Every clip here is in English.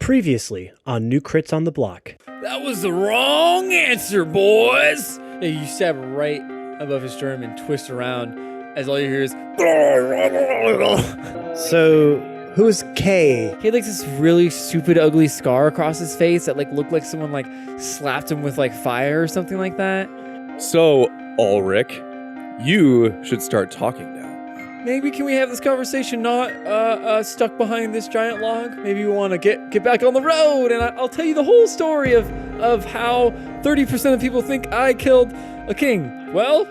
Previously on New Crits on the Block. That was the wrong answer, boys. Yeah, you stab right above his sternum and twist around as all you hear is... So, who is K? He had like this really stupid, ugly scar across his face that like looked like someone like slapped him with like fire or something like that. So, Ulrich, you should start talking now. Maybe can we have this conversation not stuck behind this giant log? Maybe we want to get back on the road, and I'll tell you the whole story of how 30% of people think I killed a king. Well,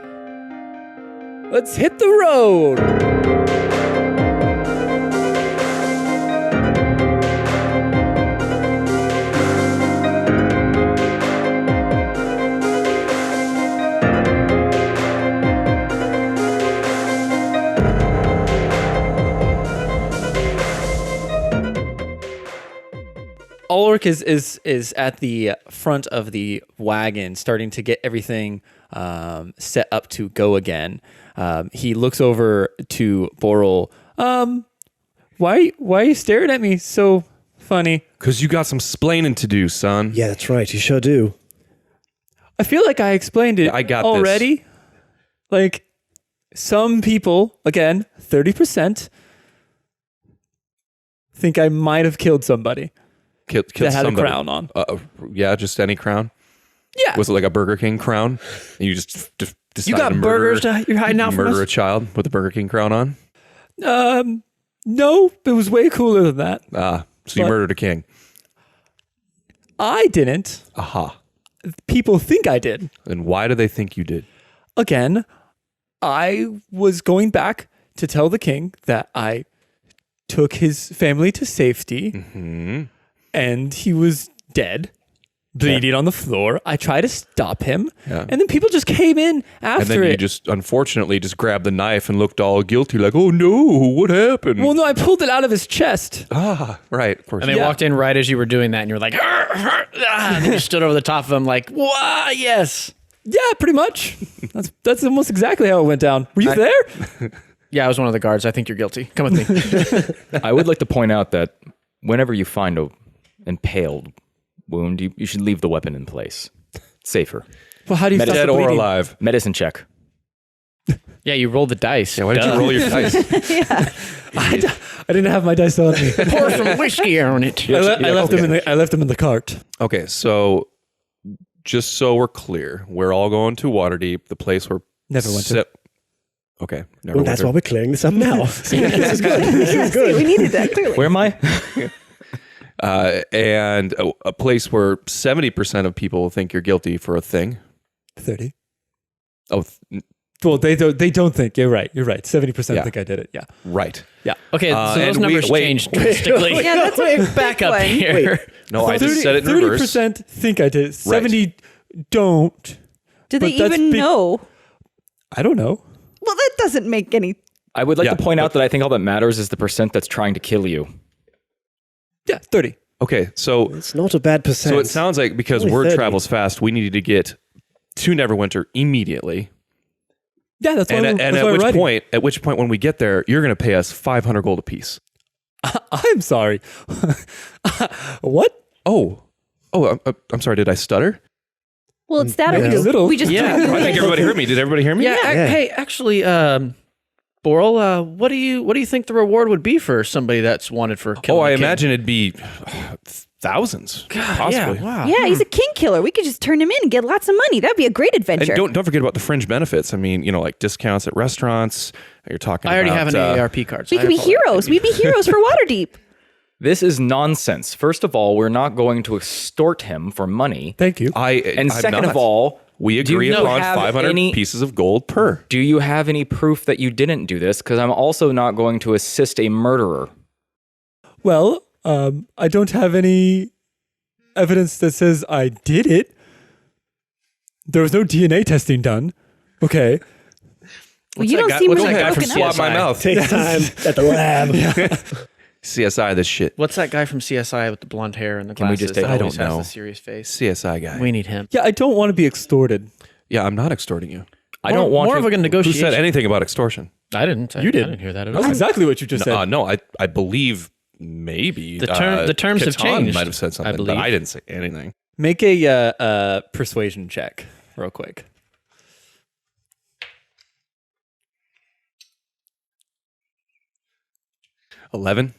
let's hit the road. Ulrich is at the front of the wagon, starting to get everything set up to go again. He looks over to Borrell. Why are you staring at me so funny? Because you got some splaining to do, son. Yeah, that's right. You sure do. I feel like I explained it I got already. this. Like, some people, again, 30%, think I might have killed somebody. Killed that had somebody. a crown on. Yeah, just any crown? Yeah. Was it like a Burger King crown? And you just decided You got to burgers you're hiding out from murder a us? child with a Burger King crown on? No, it was way cooler than that. So you But- murdered a king. I didn't. Aha. People think I did. And why do they think you did? Again, I was going back to tell the king that I took his family to safety and he was dead, bleeding on the floor. I tried to stop him and then people just came in after And then it. you just, unfortunately, just grabbed the knife and looked all guilty like, oh no, what happened? Well, no, I pulled it out of his chest. Right, of course. And they Yeah. walked in right as you were doing that, and you were like, and then you stood over the top of him like, wow, yes. Yeah, pretty much. That's almost exactly how it went down. Were you there? Yeah, I was one of the guards. I think you're guilty. Come with me. I would like to point out that whenever you find a impaled wound, you should leave the weapon in place. It's safer. Well, how do you stop Dead the or bleeding? alive. Medicine check. Yeah, you rolled the dice. Yeah, why did you roll your dice? I didn't have my dice on me. Pour some whiskey on it. I left them in the cart. Okay, so just so we're clear, we're all going to Waterdeep, the place where... Never went to. Okay. Never Well, went that's there. why we're clearing this up now. This is good. This is good. We needed that, clearly. Where am I? And a place where 70% of people think you're guilty for a thing. 30. Oh, Well, they don't think. You're right. 70% Yeah. think I did it. Yeah. right. Yeah. Okay, so those and numbers changed drastically. Yeah, that's a Back big up one. here. No, I just said it in reverse. 30% think I did it. 70 don't. Do they But that's even big- know? I don't know. Well, that doesn't make any... I would like Yeah, to point out that I think all that matters is the percent that's trying to kill you. Yeah, 30. Okay, so It's not a bad percent. so it sounds like because Only word 30. travels fast, we needed to get to Neverwinter immediately. Yeah, that's why And, we're, and that's at why we're which writing. point when we get there, you're going to pay us 500 gold apiece. I'm sorry. What? Oh, I'm sorry. Did I stutter? Well, it's that Maybe or a little. we just Yeah. threw you I in. think everybody heard me. Did everybody hear me? Yeah, hey, actually, Borrell, what do you think the reward would be for somebody that's wanted for killing Oh, I a king? imagine it'd be thousands, possibly. Yeah, wow. Yeah, he's a king killer. We could just turn him in and get lots of money. That'd be a great adventure. And don't forget about the fringe benefits. I mean, like discounts at restaurants. You're talking. I already about, have an AARP card. So we could be heroes. We'd be heroes for Waterdeep. This is nonsense. First of all, we're not going to extort him for money. Thank you. And I'm second not. of all, we do agree you upon have 500 any- pieces of gold per. do you have any proof that you didn't do this? Because I'm also not going to assist a murderer. Well, I don't have any evidence that says I did it. There was no DNA testing done. Okay. Well, you that don't guy- seem what's really that guy from broken up. Swab my mouth. Take time at the lab. CSI this shit. What's that guy from CSI with the blonde hair and the Can we glasses just take- that I always don't has know. the serious face? CSI guy. We need him. Yeah, I don't want to be extorted. Yeah, I'm not extorting you. I don't want more to. of like a Who negotiation. said anything about extortion? I didn't. You did. I didn't hear that at That's all. exactly what you just said. No, I believe Maybe The terms have Catan changed, Might have said something, but believe. I didn't say anything. Make a persuasion check real quick. 11.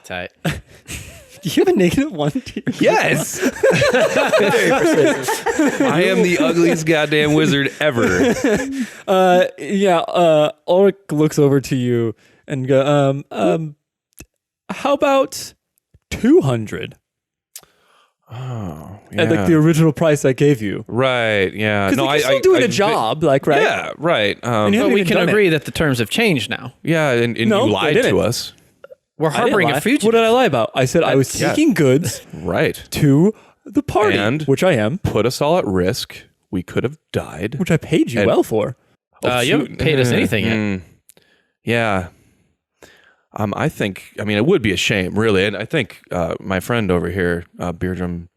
Tight. Do you have a -1 to your Yes. I am the ugliest goddamn wizard ever. Ulrich looks over to you and go, how about 200? Oh, At like the original price I gave you. right. Yeah. Because you're still doing a job, like, right? Yeah. Right. And you But haven't we even can done it. agree that the terms have changed now. yeah. And No, you they lied didn't. to us. We're I didn't harboring lie. a fugitive. What did I lie about? I said I was Yeah. taking goods Right. to the party, And- which I am, Put us all at risk. We could have died. which I paid you And- well for. You haven't paid us anything yet. Yeah. I think, it would be a shame, really. And I think my friend over here, Baerdram,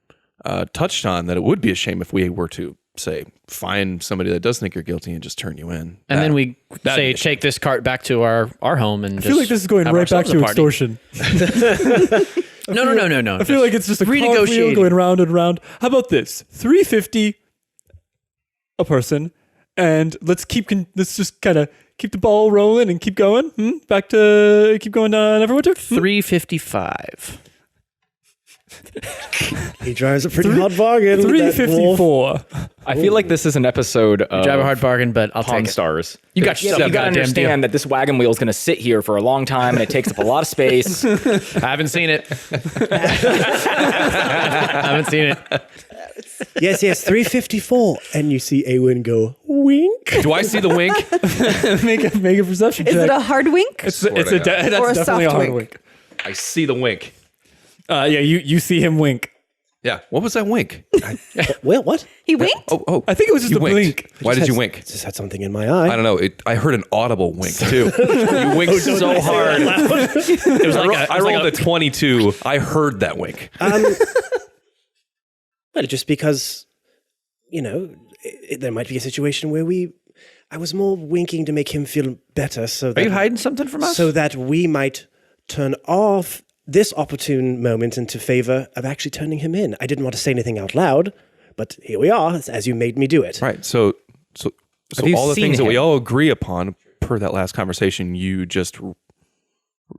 touched on that it would be a shame if we were to, say, find somebody that does think you're guilty and just turn you in. And then we that'd say, be a shame. take this cart back to our home and I feel like this is going right back to extortion. No. I feel like it's just a cartwheel renegotiating. going round and round. How about this? $350 a person, and let's just kind of keep the ball rolling and keep going. Back to keep going down Neverwinter. $355. He drives a pretty hard bargain. that wolf. $354. I feel like this is an episode of Drive a hard bargain, but I'll Pawn take it. Stars. You got Yeah, yourself you a got to goddamn understand that this wagon wheel is going to sit here for a long time and it takes up a lot of space. I haven't seen it. I haven't seen it. Yes, 354. And you see Awen go, wink. Do I see the wink? make a perception Is check. it a hard wink? That's Or a definitely a soft hard wink? wink. I see the wink. You see him wink. Yeah. What was that wink? Well, what? He winked? Oh. I think it was just You a winked. blink. Why did you wink? Just had something in my eye. I don't know. I heard an audible wink too. You winked so hard. It was like I rolled a 22. I heard that wink. Well, just because, there might be a situation where I was more winking to make him feel better so Are that, you hiding something from us? so that we might turn off this opportune moment into favor of actually turning him in. I didn't want to say anything out loud, but here we are, as you made me do it. Right. So you all the seen things that we him? all agree upon per that last conversation, you just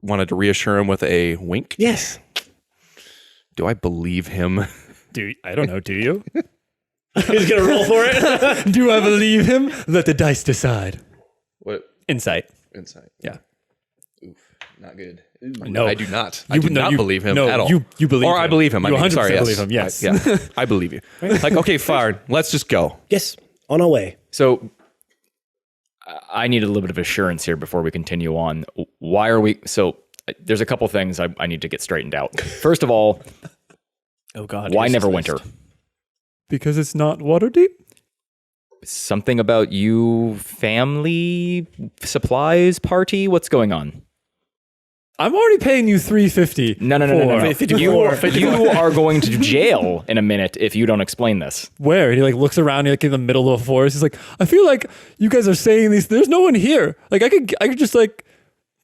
wanted to reassure him with a wink. Yes. Do I believe him? I don't know. Do you? He's going to roll for it. Do I believe him? Let the dice decide. What Insight. insight? Yeah. Oof, not good. No. I do not. I do not believe him no, at all. You believe or him. I believe him. You I mean, 100% sorry, yes. believe him, yes. Yeah, I believe you. Like, okay, fine. Let's just go. Yes, on our way. So I need a little bit of assurance here before we continue on. Why are we... So there's a couple things I need to get straightened out. First of all, oh God. why here's his Neverwinter? list. Because it's not water deep? Something about you family supplies party? What's going on? I'm already paying you $350. No. You are going to jail in a minute if you don't explain this. Where? And he like looks around, like in the middle of a forest. He's like, I feel like you guys are saying these. There's no one here. Like I could just like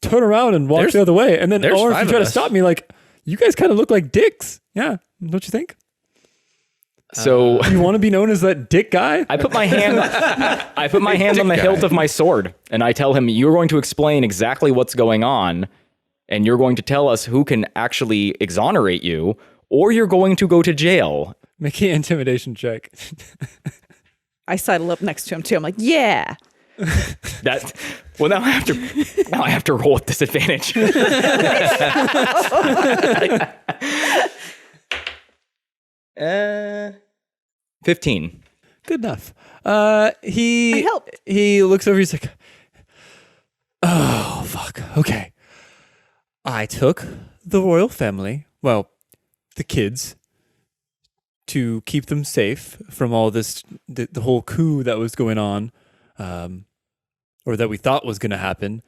turn around and walk the other way, and then there's or if you five try of to us. stop me, like you guys kind of look like dicks. Yeah, don't you think? So You want to be known as that dick guy? I put my hand on the hilt of my sword and I tell him, you're going to explain exactly what's going on and you're going to tell us who can actually exonerate you or you're going to go to jail. Make an intimidation check. I sidle up next to him too. I'm like, yeah. Well, now I have to roll with disadvantage. 15. Good enough. I help. He looks over. He's like, "Oh fuck. Okay. I took the royal family. Well, the kids, to keep them safe from all this, the whole coup that was going on, or that we thought was going to happen,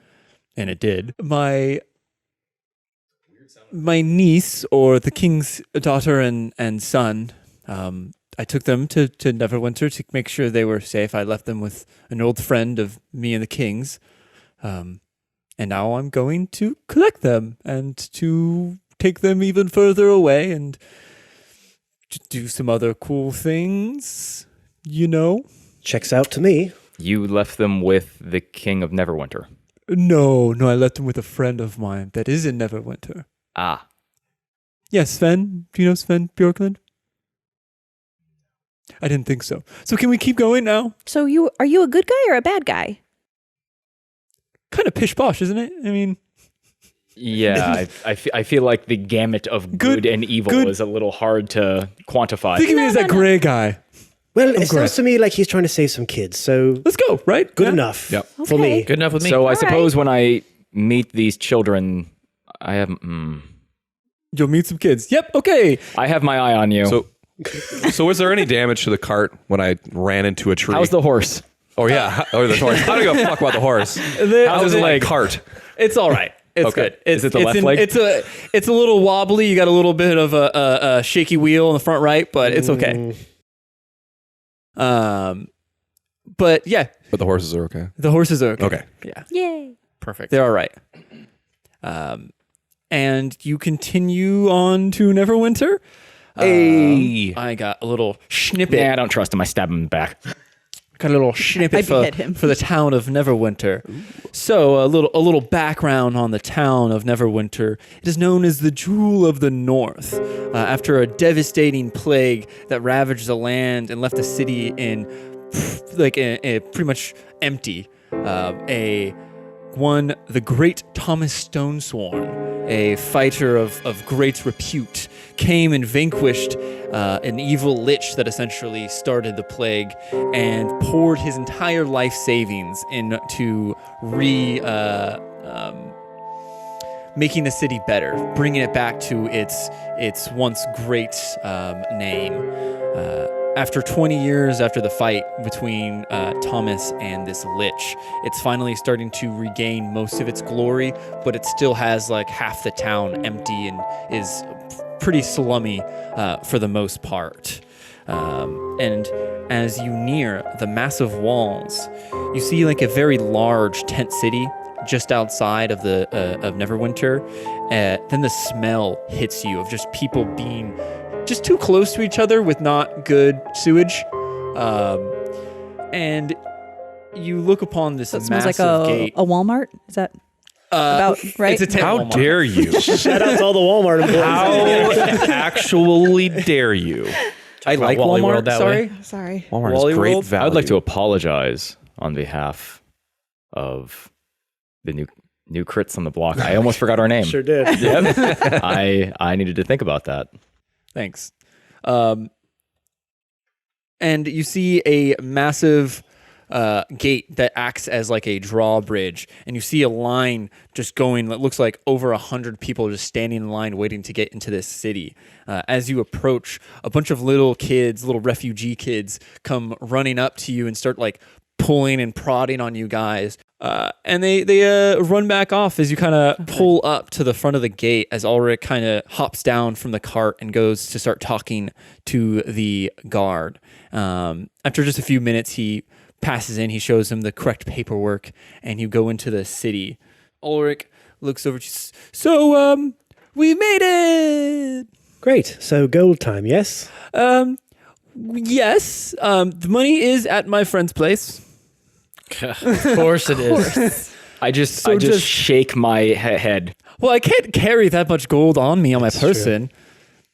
and it did. My niece, or the king's daughter and son, I took them to Neverwinter to make sure they were safe. I left them with an old friend of me and the king's. And now I'm going to collect them and to take them even further away and do some other cool things, Checks out to me. You left them with the King of Neverwinter. No, I left them with a friend of mine that is in Neverwinter. Ah. Yeah, Sven. Do you know Sven Bjorklund? I didn't think so. So can we keep going now? So are you a good guy or a bad guy? Kind of pish posh, isn't it? I mean, Yeah, I feel like the gamut of good and evil is a little hard to quantify. think of me as that gray guy. Well, it sounds to me like he's trying to save some kids, so Let's go, right? good Yeah. enough Yep. for me. Good enough with me. So I All suppose when I meet these children, You'll meet some kids. Yep, okay. I have my eye on you. So was there any damage to the cart when I ran into a tree? How's the horse? Oh yeah, the horse. I don't give a fuck about the horse. How's How's his leg? Cart. It's all right. It's Okay. good. Is it the left leg? It's a little wobbly. You got a little bit of a shaky wheel in the front right, but it's okay. But yeah, But the horses are okay. the horses are okay. Okay. Yeah, Yay. Perfect. they're all right. And you continue on to Neverwinter. Hey. I got a little snippet. Yeah, I don't trust him. I stab him in the back. Got a little snippet I behead him. for the town of Neverwinter. So a little background on the town of Neverwinter. It is known as the Jewel of the North. After a devastating plague that ravaged the land and left the city in pretty much empty. The great Thomas Stonesworn, a fighter of great repute, came and vanquished an evil lich that essentially started the plague and poured his entire life savings into making the city better, bringing it back to its once great name. After 20 years after the fight between Thomas and this lich, it's finally starting to regain most of its glory, but it still has like half the town empty and is pretty slummy for the most part. And as you near the massive walls, you see like a very large tent city just outside of of Neverwinter. Then the smell hits you of just people being just too close to each other with not good sewage. And you look upon this So it smells massive like gate. a Walmart? Is that about right? It's a tent How Walmart. dare you? Shout out to all the Walmart employees. How actually dare you? I like Wally Walmart, World that sorry. way. Sorry. Walmart Wally is great World? value. I would like to apologize on behalf of the new crits on the block. I almost forgot our name. Sure did. Yep. I needed to think about that. Thanks. And you see a massive gate that acts as like a drawbridge, and you see a line just going that looks like over 100 people just standing in line waiting to get into this city. As you approach, a bunch of little kids, little refugee kids, come running up to you and start like pulling and prodding on you guys. And they run back off as you kind of pull up to the front of the gate as Ulrich kind of hops down from the cart and goes to start talking to the guard. After just a few minutes, he passes in, he shows him the correct paperwork, and you go into the city. Ulrich looks over to you. So, we made it! Great. So gold time, yes? Yes. The money is at my friend's place. Of course it is. I just shake my head. Well, I can't carry that much gold on me on my person.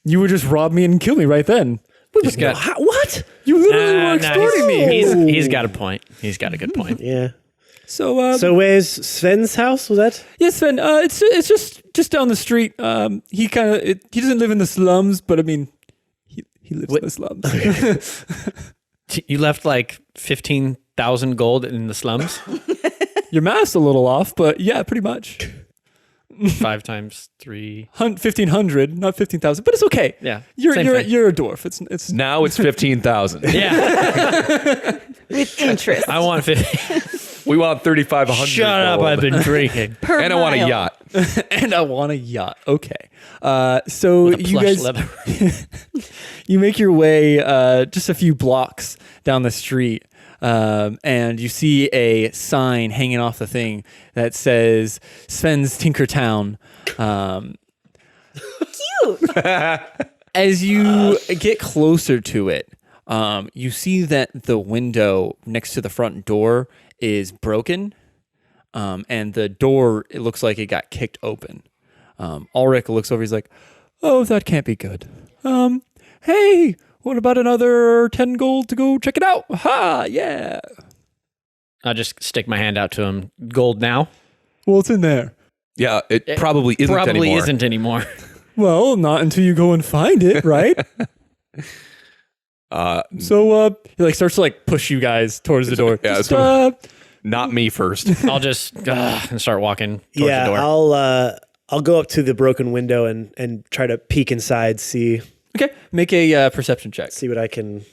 You would just rob me and kill me right then. He's got, What? You literally were extorting me. He's got a point. He's got a good point. Yeah. So, So where's Sven's house? Was that? yes, Sven. It's just down the street. He doesn't live in the slums, but I mean, he lives in the slums. You left like 15,000 gold in the slums. Your math's a little off, but yeah, pretty much. 5 times 3. 1,500, not 15,000, but it's okay. Yeah. You're same thing. a dwarf. It's Now it's 15,000. Yeah. With interest. I want 50. We want 3,500. Shut up. gold. I've been drinking. per And I want a mile. yacht. and I want a yacht. Okay. So With a you plush guys leather. you make your way just a few blocks down the street, and you see a sign hanging off the thing that says Sven's Tinkertown. Cute. As you get closer to it, you see that the window next to the front door is broken, and the door, it looks like it got kicked open. Ulrich looks over, he's like, oh, that can't be good. Hey, what about another 10 gold to go check it out? Ha, yeah. I'll just stick my hand out to him. Gold now? What's in there? Yeah, it probably isn't Probably anymore. isn't anymore. Well, not until you go and find it, right? So he like starts to like push you guys towards the door. Yeah, Just, so- Not me first. I'll just and start walking towards Yeah, the door. I'll go up to the broken window and try to peek inside, see okay, make a perception check. what I can.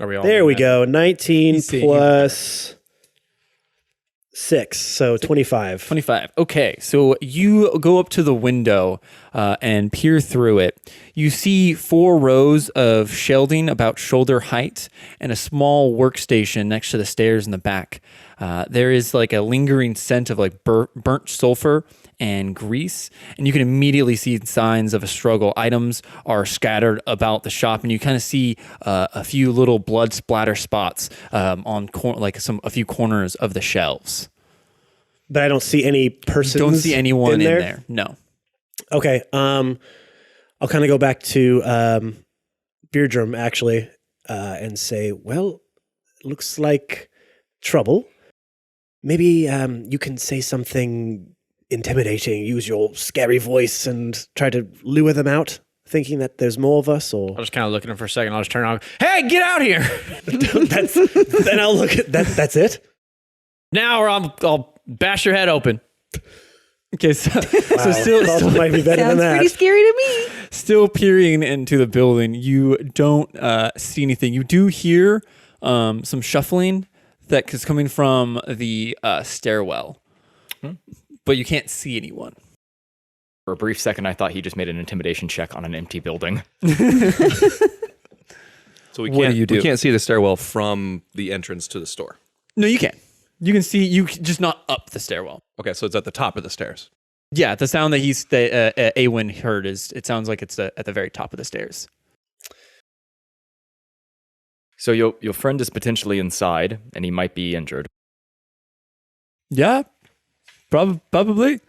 Are we all There we doing go. 19 He's seeing plus 6, so 25. 25. Okay, so you go up to the window and peer through it. You see 4 rows of shelving about shoulder height and a small workstation next to the stairs in the back. There is like a lingering scent of like burnt sulfur and grease, and you can immediately see signs of a struggle. Items are scattered about the shop, and you kind of see a few little blood splatter spots on a few corners of the shelves. But I don't see any persons. Don't see anyone in there. No. Okay. I'll kind of go back to Baerdram actually and say, well, looks like trouble. Maybe you can say something intimidating, use your scary voice and try to lure them out, thinking that there's more of us, or I'll just kind of look at him for a second. I'll just turn around. Hey, get out here then I'll look at that. That's it. now, or I'll bash your head open. Okay, so Wow. still Also might be better than Sounds that. pretty scary to me. Still peering into the building, you don't see anything. You do hear some shuffling that is coming from the stairwell, but you can't see anyone. For a brief second, I thought he just made an intimidation check on an empty building. So we What can't, do you do? we can't see the stairwell from the entrance to the store. No, you can. You can see, just not up the stairwell. Okay, so it's at the top of the stairs. Yeah, the sound that Awen heard it sounds like it's at the very top of the stairs. So your friend is potentially inside, and he might be injured. Yeah, probably.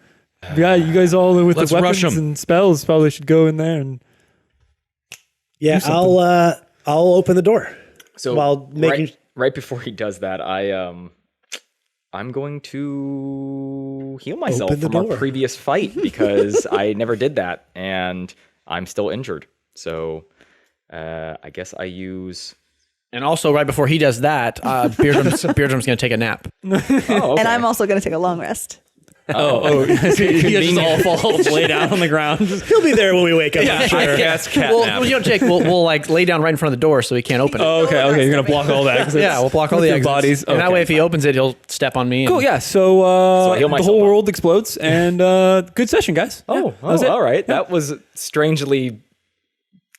Yeah, you guys all with Let's the rush weapons 'em. and spells probably should go in there and Yeah, I'll open the door. So While making right before he does that, I'm going to heal myself Open the from our door. previous fight because I never did that, and I'm still injured. So I guess I use. And also, right before he does that, Baerdram's going to take a nap. Oh, okay. And I'm also going to take a long rest. oh, so you guys just all fall lay down on the ground. he'll be there when we wake up. I'm sure. Yes, Well, you know, Jake, we'll like lay down right in front of the door so he can't open it. Oh, okay, you're gonna block all that. 'cause Yeah, it's we'll block all with the your exits. bodies. And that Okay. way, if he opens it, he'll step on me. And Cool, yeah. So, I heal the myself whole up. world explodes, and good session, guys. Oh, that was it. all right. That was strangely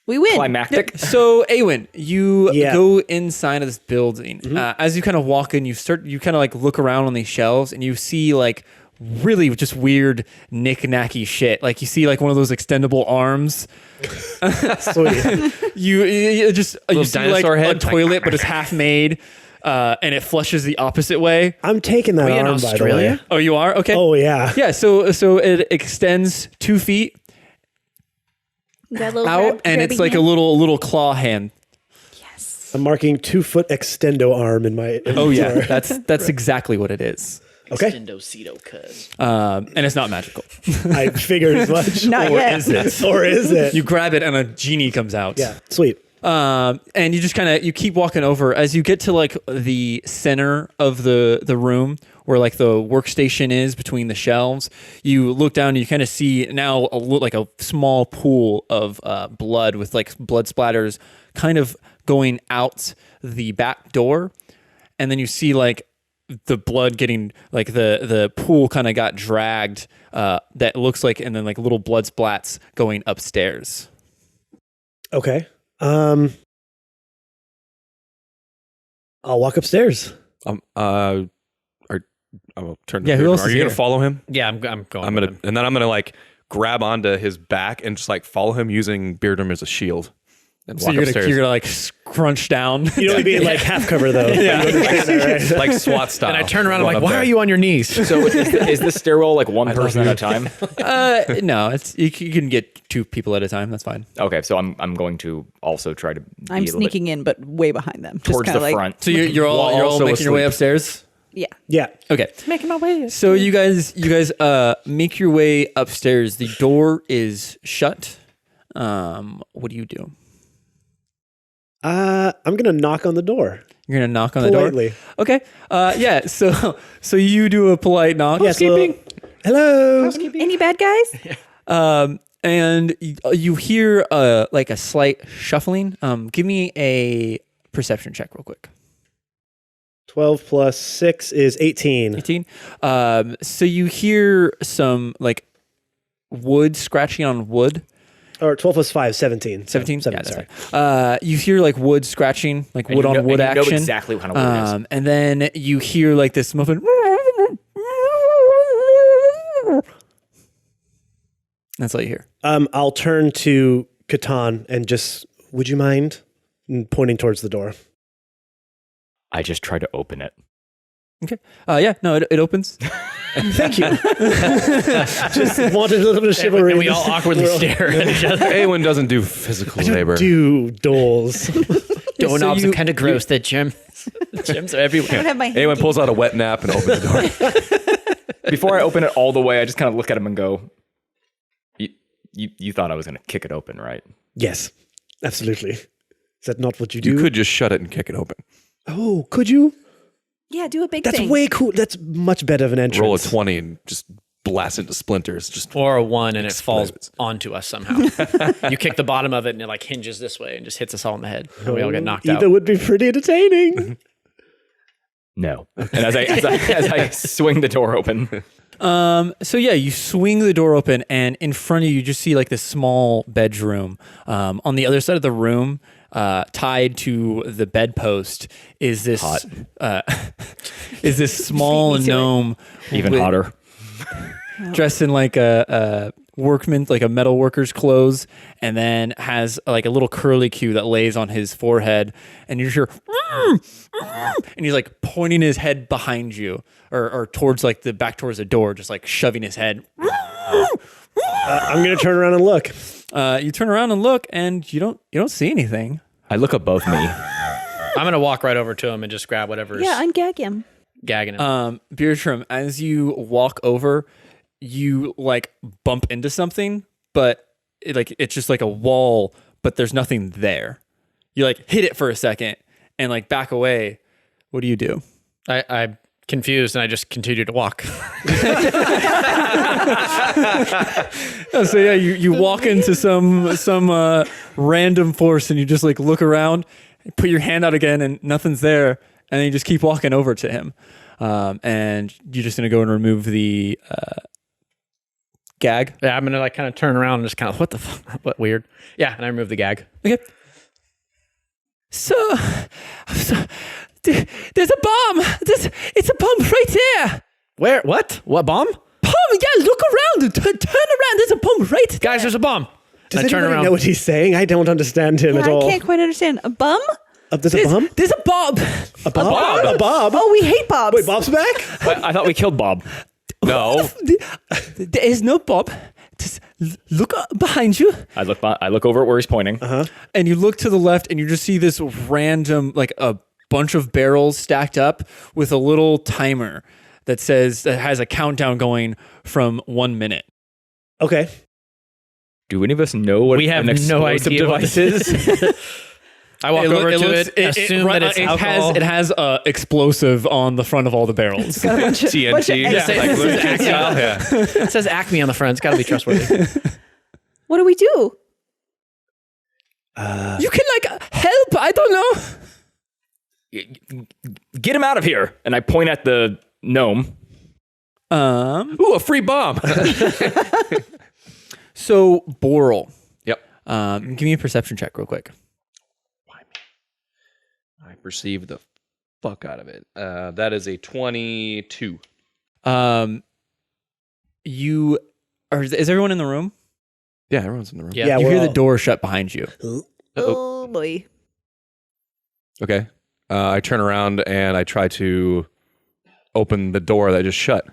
We win. climactic. So, Awen, you Yeah. go inside of this building. As you kind of walk in, you kind of like look around on these shelves, and you see like really just weird knick-knacky shit. Like you see like one of those extendable arms. Sweet. You just you see like dinosaur a head. toilet, but it's half made, and it flushes the opposite way. I'm taking that Are we in arm, by the Australia? way. Oh, you are? Okay. Oh, yeah. Yeah, so it extends 2 feet That little out, and it's like a little claw hand. I'm marking 2-foot extendo arm in my Oh yeah, inventory. that's exactly what it is. Okay. And it's not magical. I figured as much. Not Or yet. is it? Or is it? You grab it, and a genie comes out. Yeah, sweet. And you just you keep walking over as you get to like the center of the room where like the workstation is between the shelves. You look down and you kind of see now like a small pool of blood with like blood splatters kind of going out the back door. And then you see like the blood getting like the pool kind of got dragged that looks like, and then like little blood splats going upstairs. Okay. I'll walk upstairs. I will turn. To Yeah, who Baerdram. else Are is you here? gonna follow him? Yeah, I'm going. I'm gonna, and then I'm gonna like grab onto his back and just like follow him using Baerdram as a shield. And So walk upstairs. you're gonna like scrunch down. You don't be in like half cover though. like SWAT style. And I turn around and Run I'm like, up why there. are you on your knees? So is this stairwell like one person at a time? No, it's you can get 2 people at a time. That's fine. Okay, so I'm going to also try to be I'm a little bit sneaking in, but way behind them. Just towards kinda the like, front. So you're all While also making your way asleep. upstairs. Yeah. Yeah. Okay. Making my way. So you guys make your way upstairs. The door is shut. What do you do? I'm gonna knock on the door You're gonna knock on politely. the door. Okay. Yeah. So you do a polite knock. Yes, hello. Hello. Any bad guys? And you hear like a slight shuffling. Give me a perception check real quick. 12 plus 6 is 18. 18. So you hear some like wood scratching on wood. Or 12 plus 5, 17. 17? Seven, Yeah, sorry. that's fine. You hear like wood scratching, like wood on wood and you action. know exactly what kind of wood it is. And then you hear like this muffin. That's all you hear. I'll turn to Catan and just, would you mind? And pointing towards the door. I just try to open it. Okay. Yeah, no, it opens. Thank you. Just wanted a little bit of chivalry. And we all awkwardly stare at each other. Awen doesn't do physical labor. Do doors. Doorknobs you- are kind of gross. The gems are I everywhere. don't have my Awen pulls out a wet nap and opens the door. Before I open it all the way, I just kind of look at him and go, you thought I was going to kick it open, right? Yes, absolutely. Is that not what you do? You could just shut it and kick it open. Oh, could you? Yeah, do a big That's thing. way cool. That's much better of an entrance. Roll a 20 and just blast into splinters. Just Or a 1 and it falls Explodes. onto us somehow. You kick the bottom of it and it like hinges this way and just hits us all in the head. And we all get knocked Either out. would be pretty entertaining. No. And as I swing the door open, So yeah, you swing the door open, and in front of you, just see like this small bedroom. On the other side of the room, tied to the bedpost, is this is this small Beat me to it. gnome, even with- hotter. dressed in like a workman, like a metal worker's clothes, and then has like a little curly cue that lays on his forehead, and you hear, and he's like pointing his head behind you, or towards like the back towards the door, just like shoving his head. I'm gonna turn around and look. You turn around and look, and you don't see anything. I look above me. I'm going to walk right over to him and just grab whatever's Yeah, ungag him. gagging him. Beardrum, as you walk over, you like bump into something, but it's just like a wall, but there's nothing there. You like hit it for a second and like back away. What do you do? I'm confused and I just continue to walk. So yeah, you walk into some random force, and you just like look around, put your hand out again, and nothing's there, and then you just keep walking over to him, and you're just gonna go and remove the gag. Yeah, I'm going to like kind of turn around and just kind of, what the fuck? What weird. Yeah, and I remove the gag. Okay. So there's a bomb. It's a bomb right there. Where? What? What bomb? Bomb. Yeah, look around. Turn around. There's a bomb right there. Guys, there's a bomb. Does And I turn anybody around. know what he's saying? I don't understand him Yeah, at all. I can't quite understand. A bum? There's a bomb? There's a bomb. A Bob? A Bob? Oh, we hate Bobs. Wait, Bob's back? I thought we killed Bob. no. There is no Bob. Just look behind you. I look over at where he's pointing. And you look to the left, and you just see this random, like a bunch of barrels stacked up with a little timer that has a countdown going from 1 minute. Okay. Do any of us know what We have an no explosive idea what device this is? I walk over to it, assume that it's alcohol. It has explosive on the front of all the barrels. Got a bunch of- bunch of TNT. eggs. Yeah. Like This is Luke Acme. style, yeah. It says Acme on the front. It's got to be trustworthy. What do we do? You can help. I don't know. Get him out of here! And I point at the gnome. Ooh, a free bomb. So Boral, Yep. give me a perception check real quick. I perceive the fuck out of it. That is a 22. You is everyone in the room? Yeah, everyone's in the room. Yeah. You we're hear the all- door shut behind you. Oh boy. Okay. I turn around and I try to open the door that I just shut.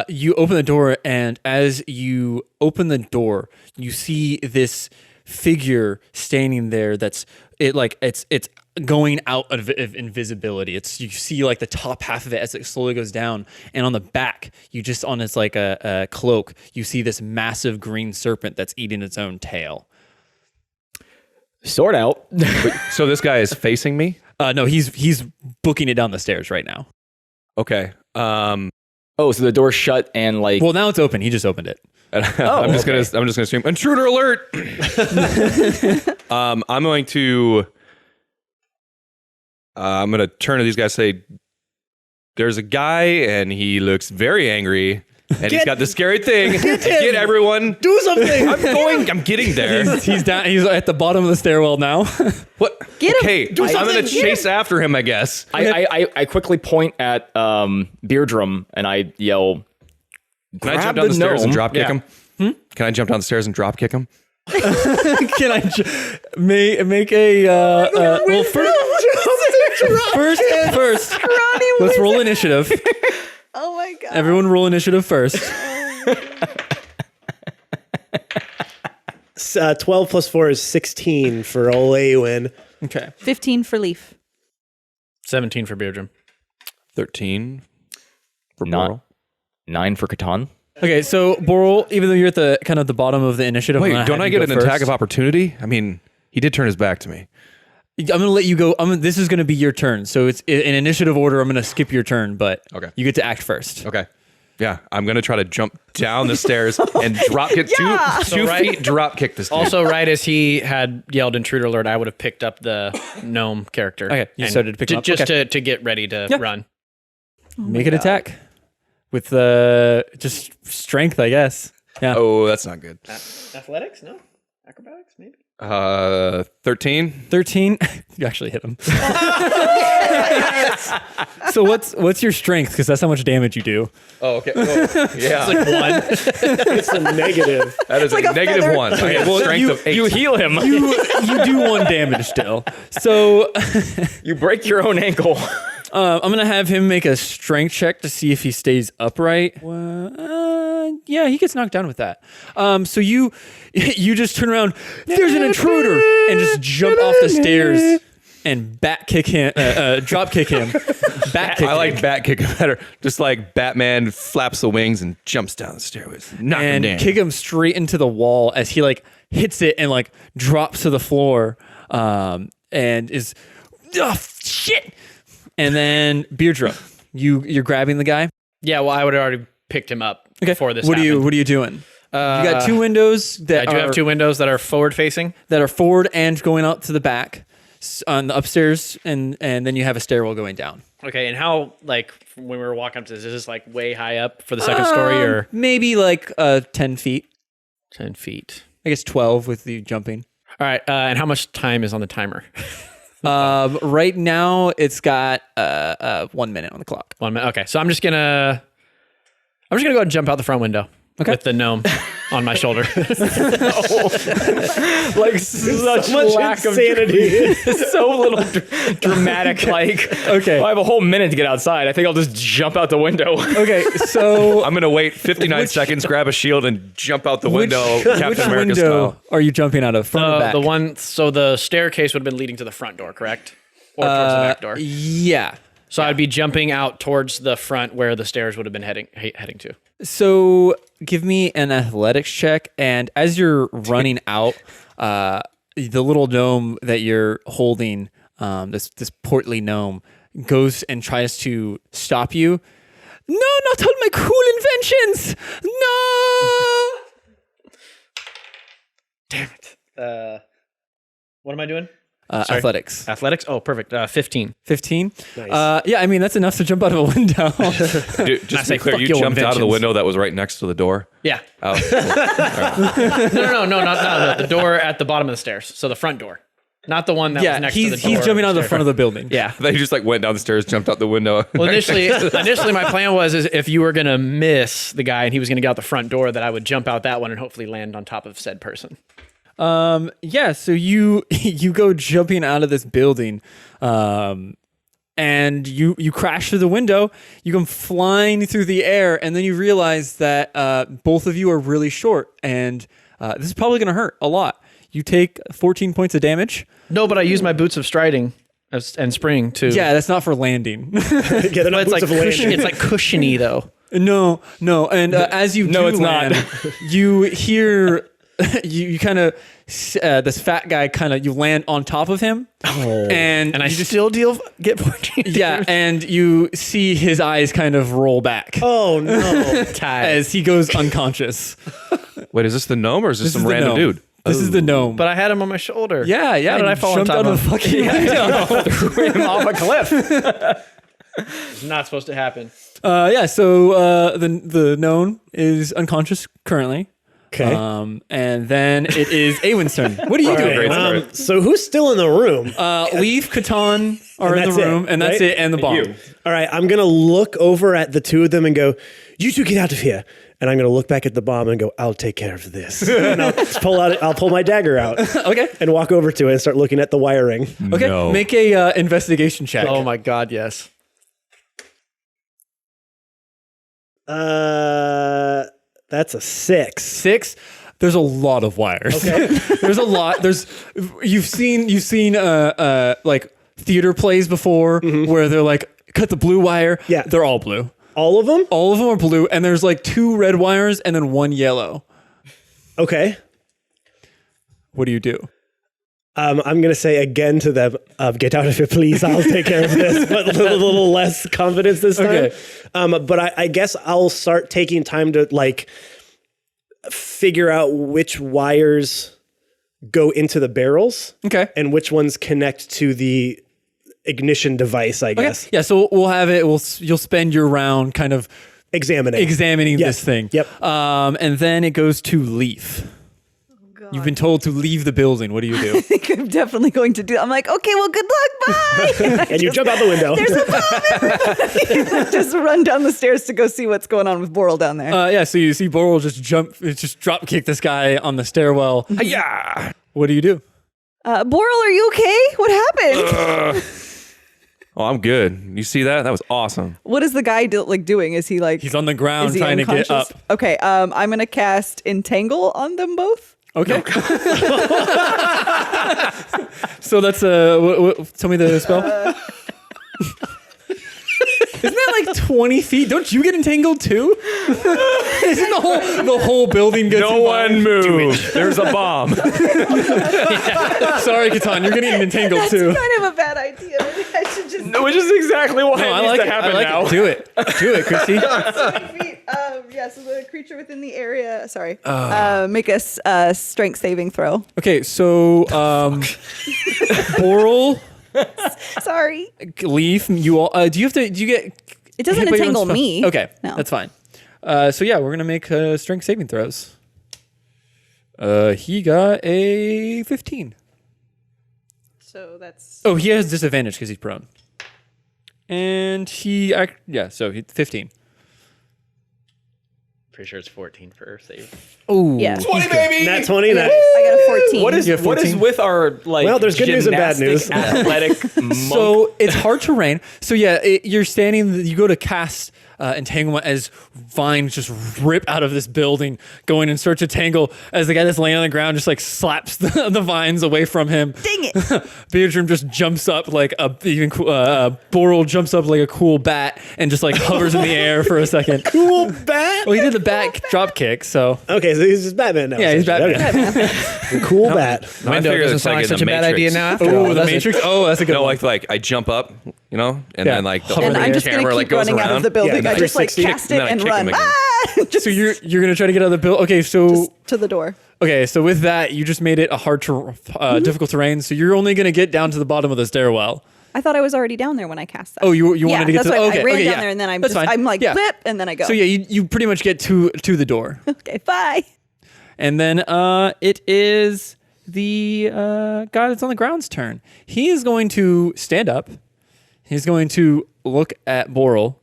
You open the door, and as you open the door, you see this figure standing there. It's going out of invisibility. You see like the top half of it as it slowly goes down, and on the back, you just on its like a cloak, you see this massive green serpent that's eating its own tail. Sword out. So this guy is facing me? No, he's booking it down the stairs right now. Okay. Oh, so the door's shut and like. Well, now it's open. He just opened it. I'm just gonna assume intruder alert. I'm going to turn to these guys and say, there's a guy and he looks very angry and he's got this scary thing. Get everyone. Do something. I'm getting there. He's down. He's at the bottom of the stairwell now. What? Get him. Okay, I'm gonna chase after him, I guess. I quickly point at Baerdram and I yell, Can I grab jump down the stairs and gnome. drop kick him? Can I jump down the stairs and drop kick him? Can I make a well first let's roll initiative. Oh my god. Everyone roll initiative first. 12 plus 4 is 16 for old Awen. Okay. 15 for Leaf. 17 for Baerdram. 13 for Not- Boral. 9 for Catan. Okay, so Boral, even though you're at the kind of the bottom of the initiative, I'm Wait, gonna don't have I you get go an attack first. of opportunity? I mean, he did turn his back to me. I'm gonna let you go. This is gonna be your turn. So it's in initiative order. I'm gonna skip your turn, but Okay. you get to act first. Okay. Yeah, I'm gonna try to jump down the stairs and drop kick Yeah. two feet drop kick this thing. Also, right as he had yelled intruder alert, I would have picked up the gnome character. Okay, you and started to pick him up. Just Okay. to get ready to Yeah. run. Make an attack with just strength, I guess. Yeah. Oh, that's not good. Athletics? No. Acrobatics? Maybe. 13. 13. You actually hit him. So what's your strength? Because that's how much damage you do. Oh, okay. Oh, yeah, It's like one. It's a negative. that is like a a negative feather. one. I have strength of 8. You heal him. You do 1 damage still. So You break your own ankle. I'm gonna have him make a strength check to see if he stays upright. Yeah, he gets knocked down with that. So you just turn around. There's an intruder, and just jump off the stairs and drop kick him. Back kick I like him. bat kick better. Just like Batman flaps the wings and jumps down the stairways. Knock him and down. kick him straight into the wall as he like hits it and like drops to the floor. And is shit. And then Baerdram, you're grabbing the guy. Yeah, well, I would have already picked him up before this What are happened. you doing? You got 2 windows that I do have 2 windows that are forward facing. that are forward and going out to the back on the upstairs, and then you have a stairwell going down. Okay, and how, like, when we were walking up to this, is this like way high up for the second story or Maybe like 10 feet. 10 feet? I guess 12 with the jumping. All right, and how much time is on the timer? Right now it's got 1 minute on the clock. 1 minute. Okay, so I'm just gonna go ahead and jump out the front window with the gnome on my shoulder. Like such Much lack insanity. of so little dramatic. Like, Okay. I have a whole minute to get outside. I think I'll just jump out the window. Okay, so I'm gonna wait 59 seconds, grab a shield, and jump out the window, which Captain America window style. are you jumping out of? Front or back? The one, so the staircase would have been leading to the front door, correct? Or towards the back door. Yeah. So I'd be jumping out towards the front where the stairs would have been heading to. So give me an athletics check, and as you're running out, the little gnome that you're holding, this portly gnome, goes and tries to stop you. No, not all my cool inventions! No! Damn it. What am I doing? Sorry. Athletics. Athletics? Oh, perfect. 15. 15? Nice. Yeah, I mean, that's enough to jump out of a window. Dude, just to say, be clear, fuck you your jumped out of the inventions. window that was right next to the door. Yeah. Oh, cool. No, not the door at the bottom of the stairs. So the front door. Not the one that was next to the door. he's jumping out of the front of the building. Yeah. They just like went down the stairs, jumped out the window. Well, initially my plan was is if you were going to miss the guy and he was going to get out the front door, that I would jump out that one and hopefully land on top of said person. Yeah, so you go jumping out of this building, and you crash through the window. You come flying through the air, and then you realize that both of you are really short, and this is probably going to hurt a lot. You take 14 points of damage. No, but I use my boots of striding and spring too. Yeah, that's not for landing. Yeah, they're not But it's like boots of landing. it's like cushiony though. No. And as you do it's not. land, you hear you kind of this fat guy you land on top of him, and And I you just still get 14. yeah, and you see his eyes kind of roll back Oh no! as he goes unconscious. Wait, is this the gnome or is this This some is the random gnome. dude? This is the gnome. But I had him on my shoulder. yeah, How did I fall on jumped top out of of the fucking window. Threw him off a cliff. It's not supposed to happen. So the gnome is unconscious currently. Okay. And then it is Awen's turn. What are you doing? Great start. So who's still in the room? Leaf, Catan are And in the that's it, room, and that's right? it, and the bomb. All right, I'm gonna look over at the two of them and go, "You two get out of here." And I'm gonna look back at the bomb and go, "I'll take care of this." And I'll pull my dagger out. Okay. And walk over to it and start looking at the wiring. Okay. No. Make a investigation check. Oh my god, yes. That's a 6. 6. There's a lot of wires. Okay. There's a lot. You've seen like theater plays before where they're like cut the blue wire. Yeah. They're all blue. All of them? All of them are blue, and there's like 2 red wires and then 1 yellow. Okay. What do you do? I'm going to say again to them, get out of here, please. I'll take care of this. But a little less confidence this time. Okay. But I guess I'll start taking time to like figure out which wires go into the barrels Okay. and which ones connect to the ignition device, I guess. Okay. Yeah. So we'll have it. You'll spend your round kind of Examining examining Yes. this thing. Yep. And then it goes to Leaf. You've been told to leave the building. What do you do? I think I'm definitely going to do. I'm like, okay, well, good luck. Bye. And you jump out the window. There's a bomb, everybody. Just run down the stairs to go see what's going on with Boral down there. Yeah. So you see Boral just drop kick this guy on the stairwell. Yeah. What do you do? Boral, are you okay? What happened? Oh, I'm good. You see that? That was awesome. What is the guy doing? Is he like? He's on the ground is he trying to get up. unconscious? Okay. I'm gonna cast Entangle on them both. Okay. So that's tell me the spell. Isn't that like 20 feet? Don't you get entangled too? Isn't the whole building gets No one involved? move. There's a bomb. Sorry, Catan, you're getting entangled That's too. kind of a bad idea. Maybe I should just. Which is exactly what No, I needs like to it. happen I like now. it. Do it, Christy. 20 feet. Yeah. So the creature within the area. Sorry. Make a strength saving throw. Okay, so Boral, Sorry. Leaf, you all. Do you get? It doesn't hit by your own entangle spell? me. Okay, No. that's fine. So yeah, we're gonna make strength saving throws. He got a 15. So that's. Oh, he has disadvantage because he's prone. And so he 15. Pretty sure it's 14 for save. Oh, Yeah. 20, baby. Nat 20, nice. I got a 14. What is You have what is 14? with our like? Well, there's good news and bad news. gymnastic, Athletic. monk? So it's hard terrain. So yeah, you're standing. You go to cast entanglement as vines just rip out of this building, going in search of tangle. As the guy that's laying on the ground just like slaps the vines away from him. Dang it. Baerdram just jumps up like Boral jumps up like a cool bat and just like hovers in the air for a second. Cool bat. Well, he did the bat drop kick, so Okay, so he's just Batman now. yeah, he's essentially. Batman. Okay. Cool bat. No, I Window figured doesn't it's sound like in such the a bad Matrix. idea now after all. Oh, the does it? Matrix. Oh, that's a good No, one. like I jump up, and Yeah. then like the Hover whole in And the I'm just camera gonna like keep goes running out around. of the building. Yeah, I just like 360. cast it And then I and kick run. him again. Just, So you're gonna try to get out of the building. Okay, so to the door. okay, so with that, you just made it a difficult terrain. So you're only gonna get down to the bottom of the stairwell. I thought I was already down there when I cast that. Oh, you wanted to get that's to. why Okay, I ran okay, down yeah. there and then That's fine. I'm like Yeah. blip and then I go. So yeah, you pretty much get to the door, Okay, bye. and then it is the guy that's on the ground's turn. He is going to stand up. He's going to look at Boral.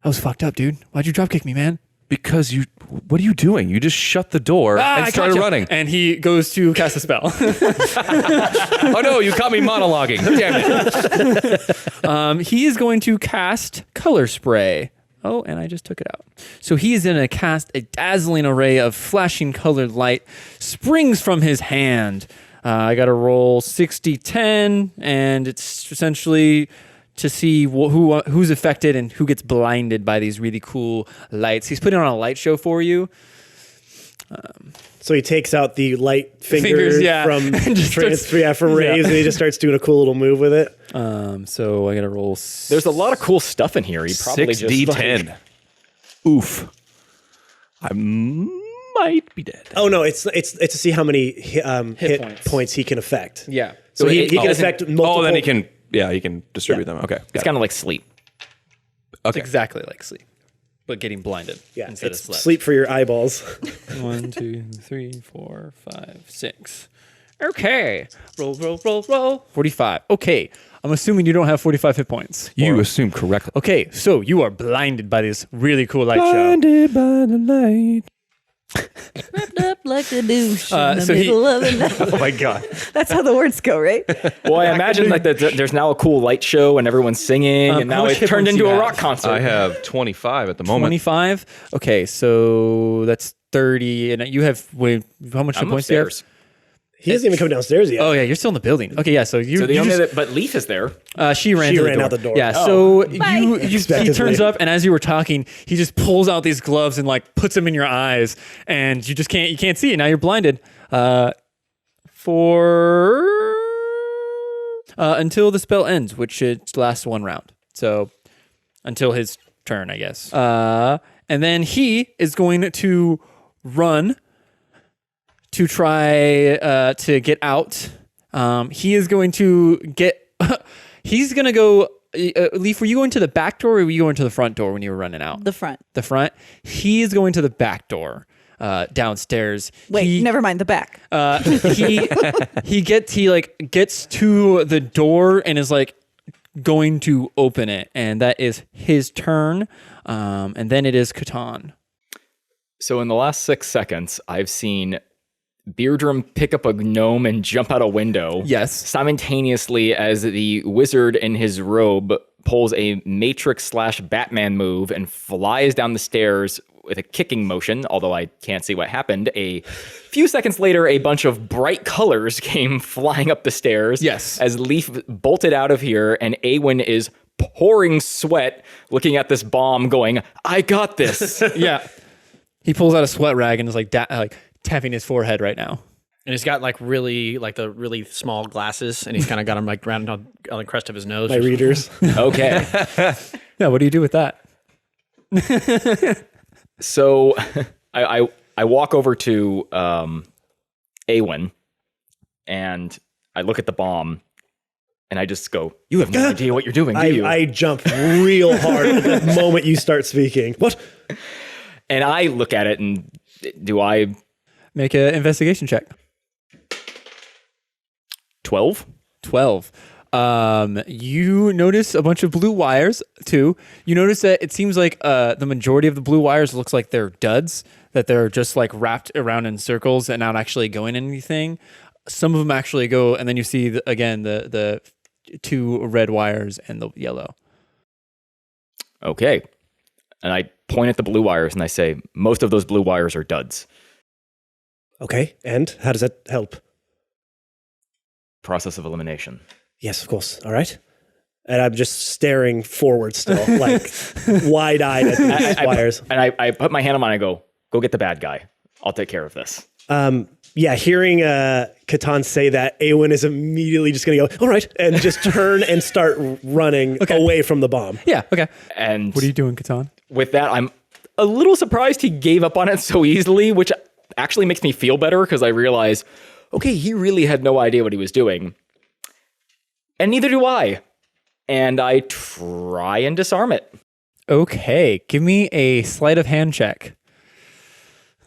I was fucked up, dude. Why'd you dropkick me, man? Because what are you doing? You just shut the door and started running. And he goes to cast a spell. Oh no, you caught me monologuing. Damn it. He is going to cast Color Spray. Oh, and I just took it out. So he is going to cast a dazzling array of flashing colored light springs from his hand. I got to roll 60-10, and it's essentially to see who's affected and who gets blinded by these really cool lights. He's putting on a light show for you. So he takes out the light fingers from from rays, and he just starts doing a cool little move with it. So I got to roll. There's a lot of cool stuff in here. He probably 6d10. Oof. I might be dead. Oh no, it's to see how many hit points he can affect. Yeah. So he can affect multiple. Oh, then he can distribute them. Okay. It's kind of like sleep. It's exactly like sleep, but getting blinded instead it's of sleep for your eyeballs. 1, 2, 3, 4, 5, 6. Okay. Roll. 45. Okay. I'm assuming you don't have 45 hit points. You assume correctly. Okay, so you are blinded by this really cool light show. Blinded by the light. Wrapped up like a douche in the so he- middle of the night. Oh my god. That's how the words go, right? Well, I imagine like there's now a cool light show and everyone's singing, and how now much it's hit turned points do into you a have? rock concert. I have 25 at the moment. 25? Okay, so that's 30. And you have, how much hit I'm points do you have? upstairs. He hasn't even come downstairs yet. Oh yeah, you're still in the building. Okay, yeah, so you. So the you only just- but Leaf is there. She ran out the door. Yeah, Oh. so Bye. he Expectedly. turns up, and as you were talking, he just pulls out these gloves and like puts them in your eyes, and you can't see it. Now you're blinded. Until the spell ends, which it lasts one round. So until his turn, I guess. And then he is going to run to try to get out. He is going to get. He's going to go. Leaf, were you going to the back door, or were you going to the front door when you were running out? The front. The front. He is going to the back door downstairs. Wait, never mind the back. He gets to the door and is like going to open it, and that is his turn. And then it is Catan. So in the last 6 seconds, I've seen Baerdram pick up a gnome and jump out a window. Yes. Simultaneously as the wizard in his robe pulls a Matrix/Batman move and flies down the stairs with a kicking motion, although I can't see what happened. A few seconds later, a bunch of bright colors came flying up the stairs. Yes. As Leaf bolted out of here, and Awen is pouring sweat looking at this bomb going, I got this. Yeah. He pulls out a sweat rag and is like tapping his forehead right now. And he's got like the really small glasses, and he's kind of got them like round on the crest of his nose. My readers. Okay. Yeah, what do you do with that? So I walk over to Awen, and I look at the bomb, and I just go, you have no idea what you're doing, do you? I jump real hard at the moment you start speaking. What? And I look at it, and do I... Make an investigation check. 12? 12. You notice a bunch of blue wires too. You notice that it seems like the majority of the blue wires looks like they're duds, that they're just like wrapped around in circles and not actually going anything. Some of them actually go, and then you see the two red wires and the yellow. Okay. And I point at the blue wires, and I say, most of those blue wires are duds. Okay, and how does that help? Process of elimination. Yes, of course. All right. And I'm just staring forward still, like wide-eyed at these wires. I put my hand on mine and I go get the bad guy. I'll take care of this. Yeah, hearing Catan say that, Awen is immediately just going to go, all right, and just turn and start running away from the bomb. Yeah, okay. And What are you doing, Catan? with that, I'm a little surprised he gave up on it so easily, which actually makes me feel better because I realize, okay, he really had no idea what he was doing. And neither do I. And I try and disarm it. Okay, give me a sleight of hand check.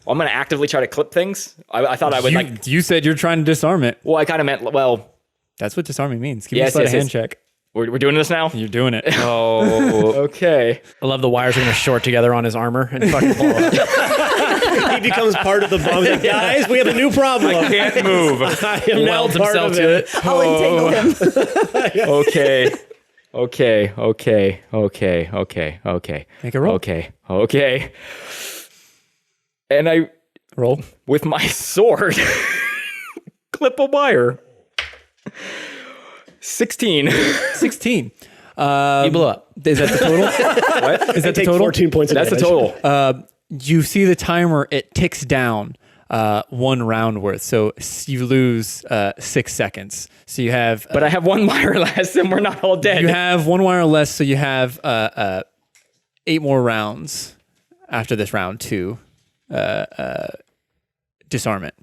I'm going to actively try to clip things. I thought I would You said you're trying to disarm it. Well, I kind of meant, well, That's what disarming means. Give Yes, me a yes, hand yes. check. we're doing this now? You're doing it. Oh, okay. I love the wires are going to short together on his armor and fucking blow up. He becomes part of the bomb. He's like, guys, we have a new problem. I Can't move. am now Welds part himself of to it. it. I'll entangle him. Okay. Make a roll. Okay. And I Roll. with my sword clip a wire. 16. 16. You blew up. Is that the total? What? Is that the Take total? 14 points of That's the damage. total. You see the timer, it ticks down 1 round worth. So you lose 6 seconds. So you have... But I have 1 wire less and we're not all dead. you have 1 wire less, so you have 8 more rounds after this round to disarm it.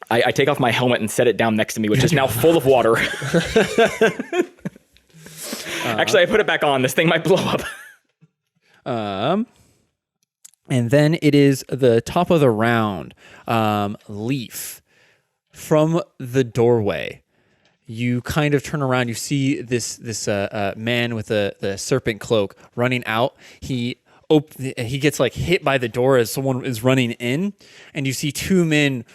I take off my helmet and set it down next to me, which is now full of water. Actually, I put it back on. This thing might blow up. And then it is the top of the round. Leaf, from the doorway, you kind of turn around. You see this man with the serpent cloak running out. He gets like hit by the door as someone is running in, and you see 2 men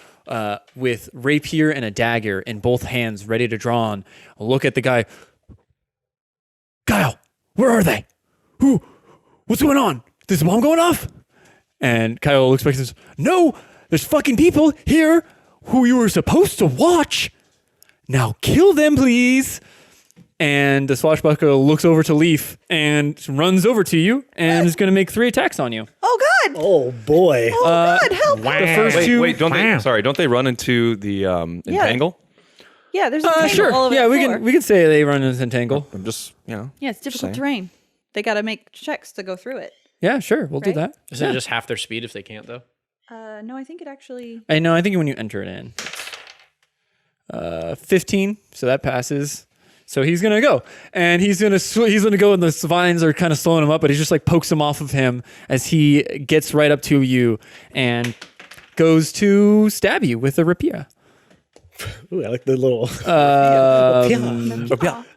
with rapier and a dagger in both hands, ready to draw on. Look at the guy. Kyle, where are they? What's going on? Is the bomb going off? And Kyle looks back and says, no, there's fucking people here who you were supposed to watch. Now kill them, please. And the swashbuckler looks over to Leaf and runs over to you and is going to make 3 attacks on you. Oh God! Oh, boy. Oh God! Help! The first two. Wait, don't they run into the entangle? Yeah, there's a tangle Sure. all over Yeah, the we floor. can say they run into entangle. I'm just, Yeah, it's difficult saying. terrain. They got to make checks to go through it. Yeah, sure. We'll do Right? that. Isn't it just half their speed if they can't, though? No, I think it actually. I know. I think when you enter it in, 15. So that passes. So he's gonna go, and he's gonna go, and the vines are kind of slowing him up, but he just like pokes him off of him as he gets right up to you and goes to stab you with a rapier. Ooh, I like the little...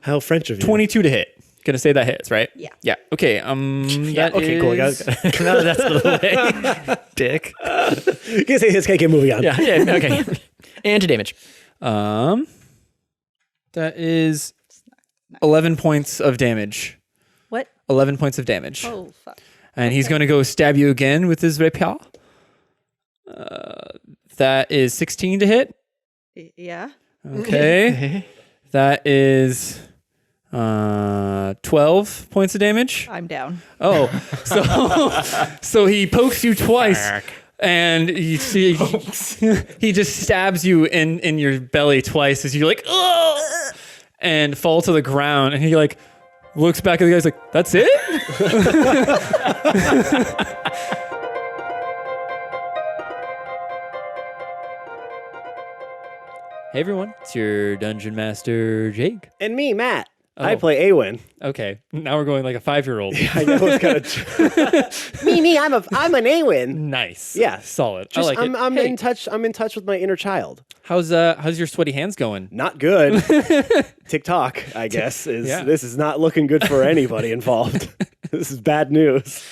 How French of you. 22 to hit. Gonna say that hits, right? Yeah. Yeah. Okay. Yeah, that okay, cool. is- No, that's the way. Dick. You can say his cake and moving on. Yeah, okay. And to damage. That is 11 points of damage. What? 11 points of damage. Oh fuck! And he's going to go stab you again with his rapier. That is 16 to hit. Yeah. Okay. That is 12 points of damage. I'm down. Oh, so he pokes you twice. And you see, he just stabs you in your belly twice as you're like, ugh, and fall to the ground. And he like looks back at the guy. He's like, "That's it." Hey everyone, it's your dungeon master Jake. And me, Matt. Oh. I play Awen. Okay, now we're going like a 5-year-old. I know it's kind of... me, I'm an Awen. Nice. Yeah. Solid. Just, I like it. I'm Hey, in touch. I'm in touch with my inner child. how's your sweaty hands going? Not good. TikTok, I guess, this is not looking good for anybody involved. This is bad news.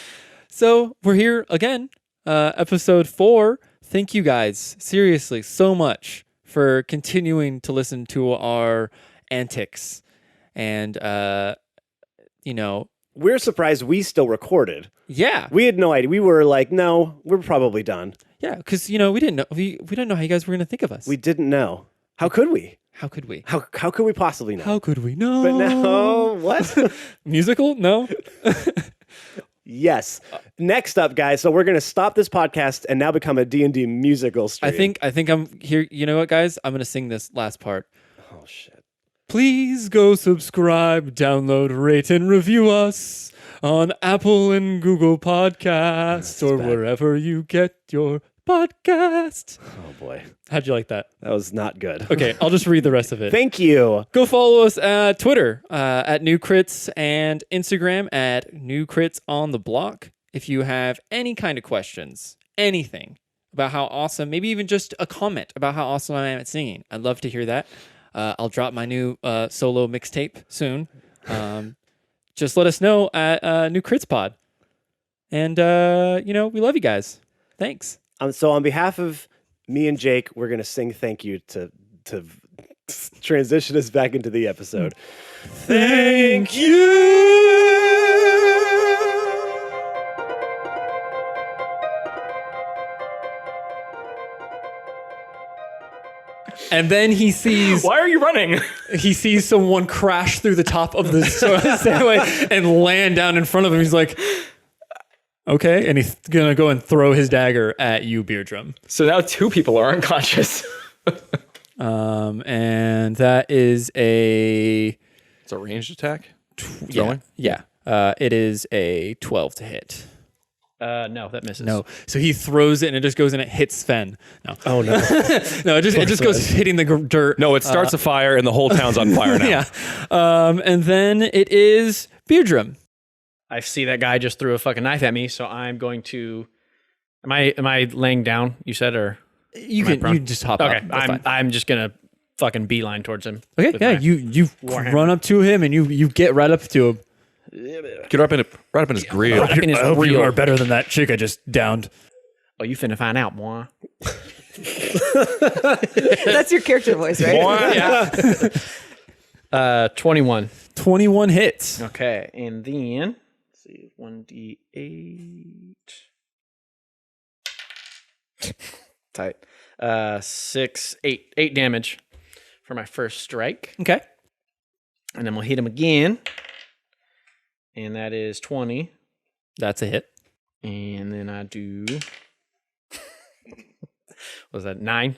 So we're here again, episode 4. Thank you guys, seriously, so much for continuing to listen to our antics. And, We're surprised we still recorded. yeah, We had no idea. We were like, no, we're probably done. yeah, because, we didn't know, we didn't know how you guys were going to think of us. We didn't know. How could we? How could we? How could we possibly know? How could we know? But now, what? Musical? No? Yes. Next up, guys. So we're going to stop this podcast and now become a D&D musical stream. I think I'm here. You know what, guys? I'm going to sing this last part. Oh, shit. Please go subscribe, download, rate, and review us on Apple and Google Podcasts or bad. wherever you get your podcast. Oh, boy. How'd you like that? That was not good. Okay, I'll just read the rest of it. Thank you. Go follow us at Twitter at New Crits and Instagram at New Crits on the Block. If you have any kind of questions, anything about how awesome, maybe even just a comment about how awesome I am at singing. I'd love to hear that. I'll drop my new solo mixtape soon. Just let us know at New Crits Pod. And, we love you guys. Thanks. So on behalf of me and Jake, we're going to sing thank you to transition us back into the episode. Thank you. And then he sees Why are you running? he sees someone crash through the top of the stairway and land down in front of him. He's like, okay. And he's going to go and throw his dagger at you, Baerdram. So now 2 people are unconscious. And that is a... It's a ranged attack. Yeah. It is a 12 to hit. No, that misses. No. So he throws it and it just goes and it hits Sven. No. Oh, no. No, it just goes hitting the dirt. No, it starts a fire and the whole town's on fire now. Yeah. And then it is Baerdram. I see that guy just threw a fucking knife at me, so I'm going to. Am I laying down? You said, or You am I can prone? just hop Okay, up. That's fine. I'm just gonna fucking beeline towards him. Okay, with yeah, my you Warhammer. run up to him and you get right up to him. Get right up in his grill. Right up in his I hope you grill. are better than that chick I just downed. Oh, you finna find out, boy. That's your character voice, right? Yeah. 21. 21 hits. Okay, and then let's see, 1d8. Tight. 8 damage for my first strike, Okay. and then we'll hit him again, and that is 20, That's a hit. and then I do. Was that 9?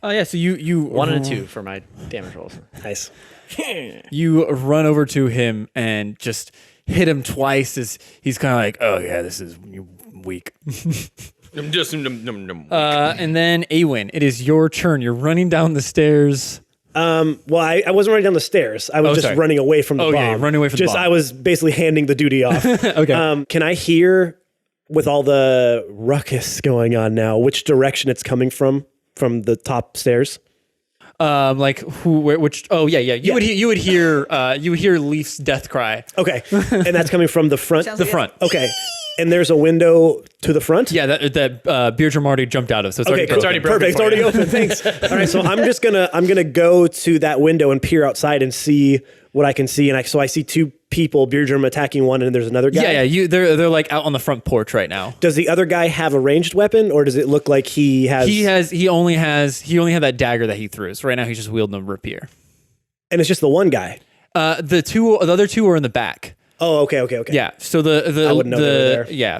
Oh yeah, so you 1 and a 2 for my damage rolls. Nice. You run over to him and just hit him twice as he's kind of like, oh yeah, this is weak. And then Awen, it is your turn. You're running down the stairs. Well, I wasn't running down the stairs. I was just sorry. running away from the bomb. yeah, running away from the just bomb. I was basically handing the duty off. Okay. Can I hear, with all the ruckus going on now, which direction it's coming from the top stairs? Like which? Oh yeah. You would hear Leaf's death cry. Okay, and that's coming from the front. Sounds The like front. Okay, and there's a window to the front. Yeah, that Baerdram already jumped out of. So it's Okay, already cool. broken. Perfect. It's already open. Thanks. All right, so I'm gonna go to that window and peer outside and see what I can see. And so I see 2 people, Baerdram attacking one, and there's another guy. Yeah. They're like out on the front porch right now. Does the other guy have a ranged weapon, or does it look like he has? He only had that dagger that he threw. So right now he's just wielding a rapier. And it's just the one guy. The other 2 are in the back. Oh, okay. Yeah. So the I wouldn't know they were there. Yeah,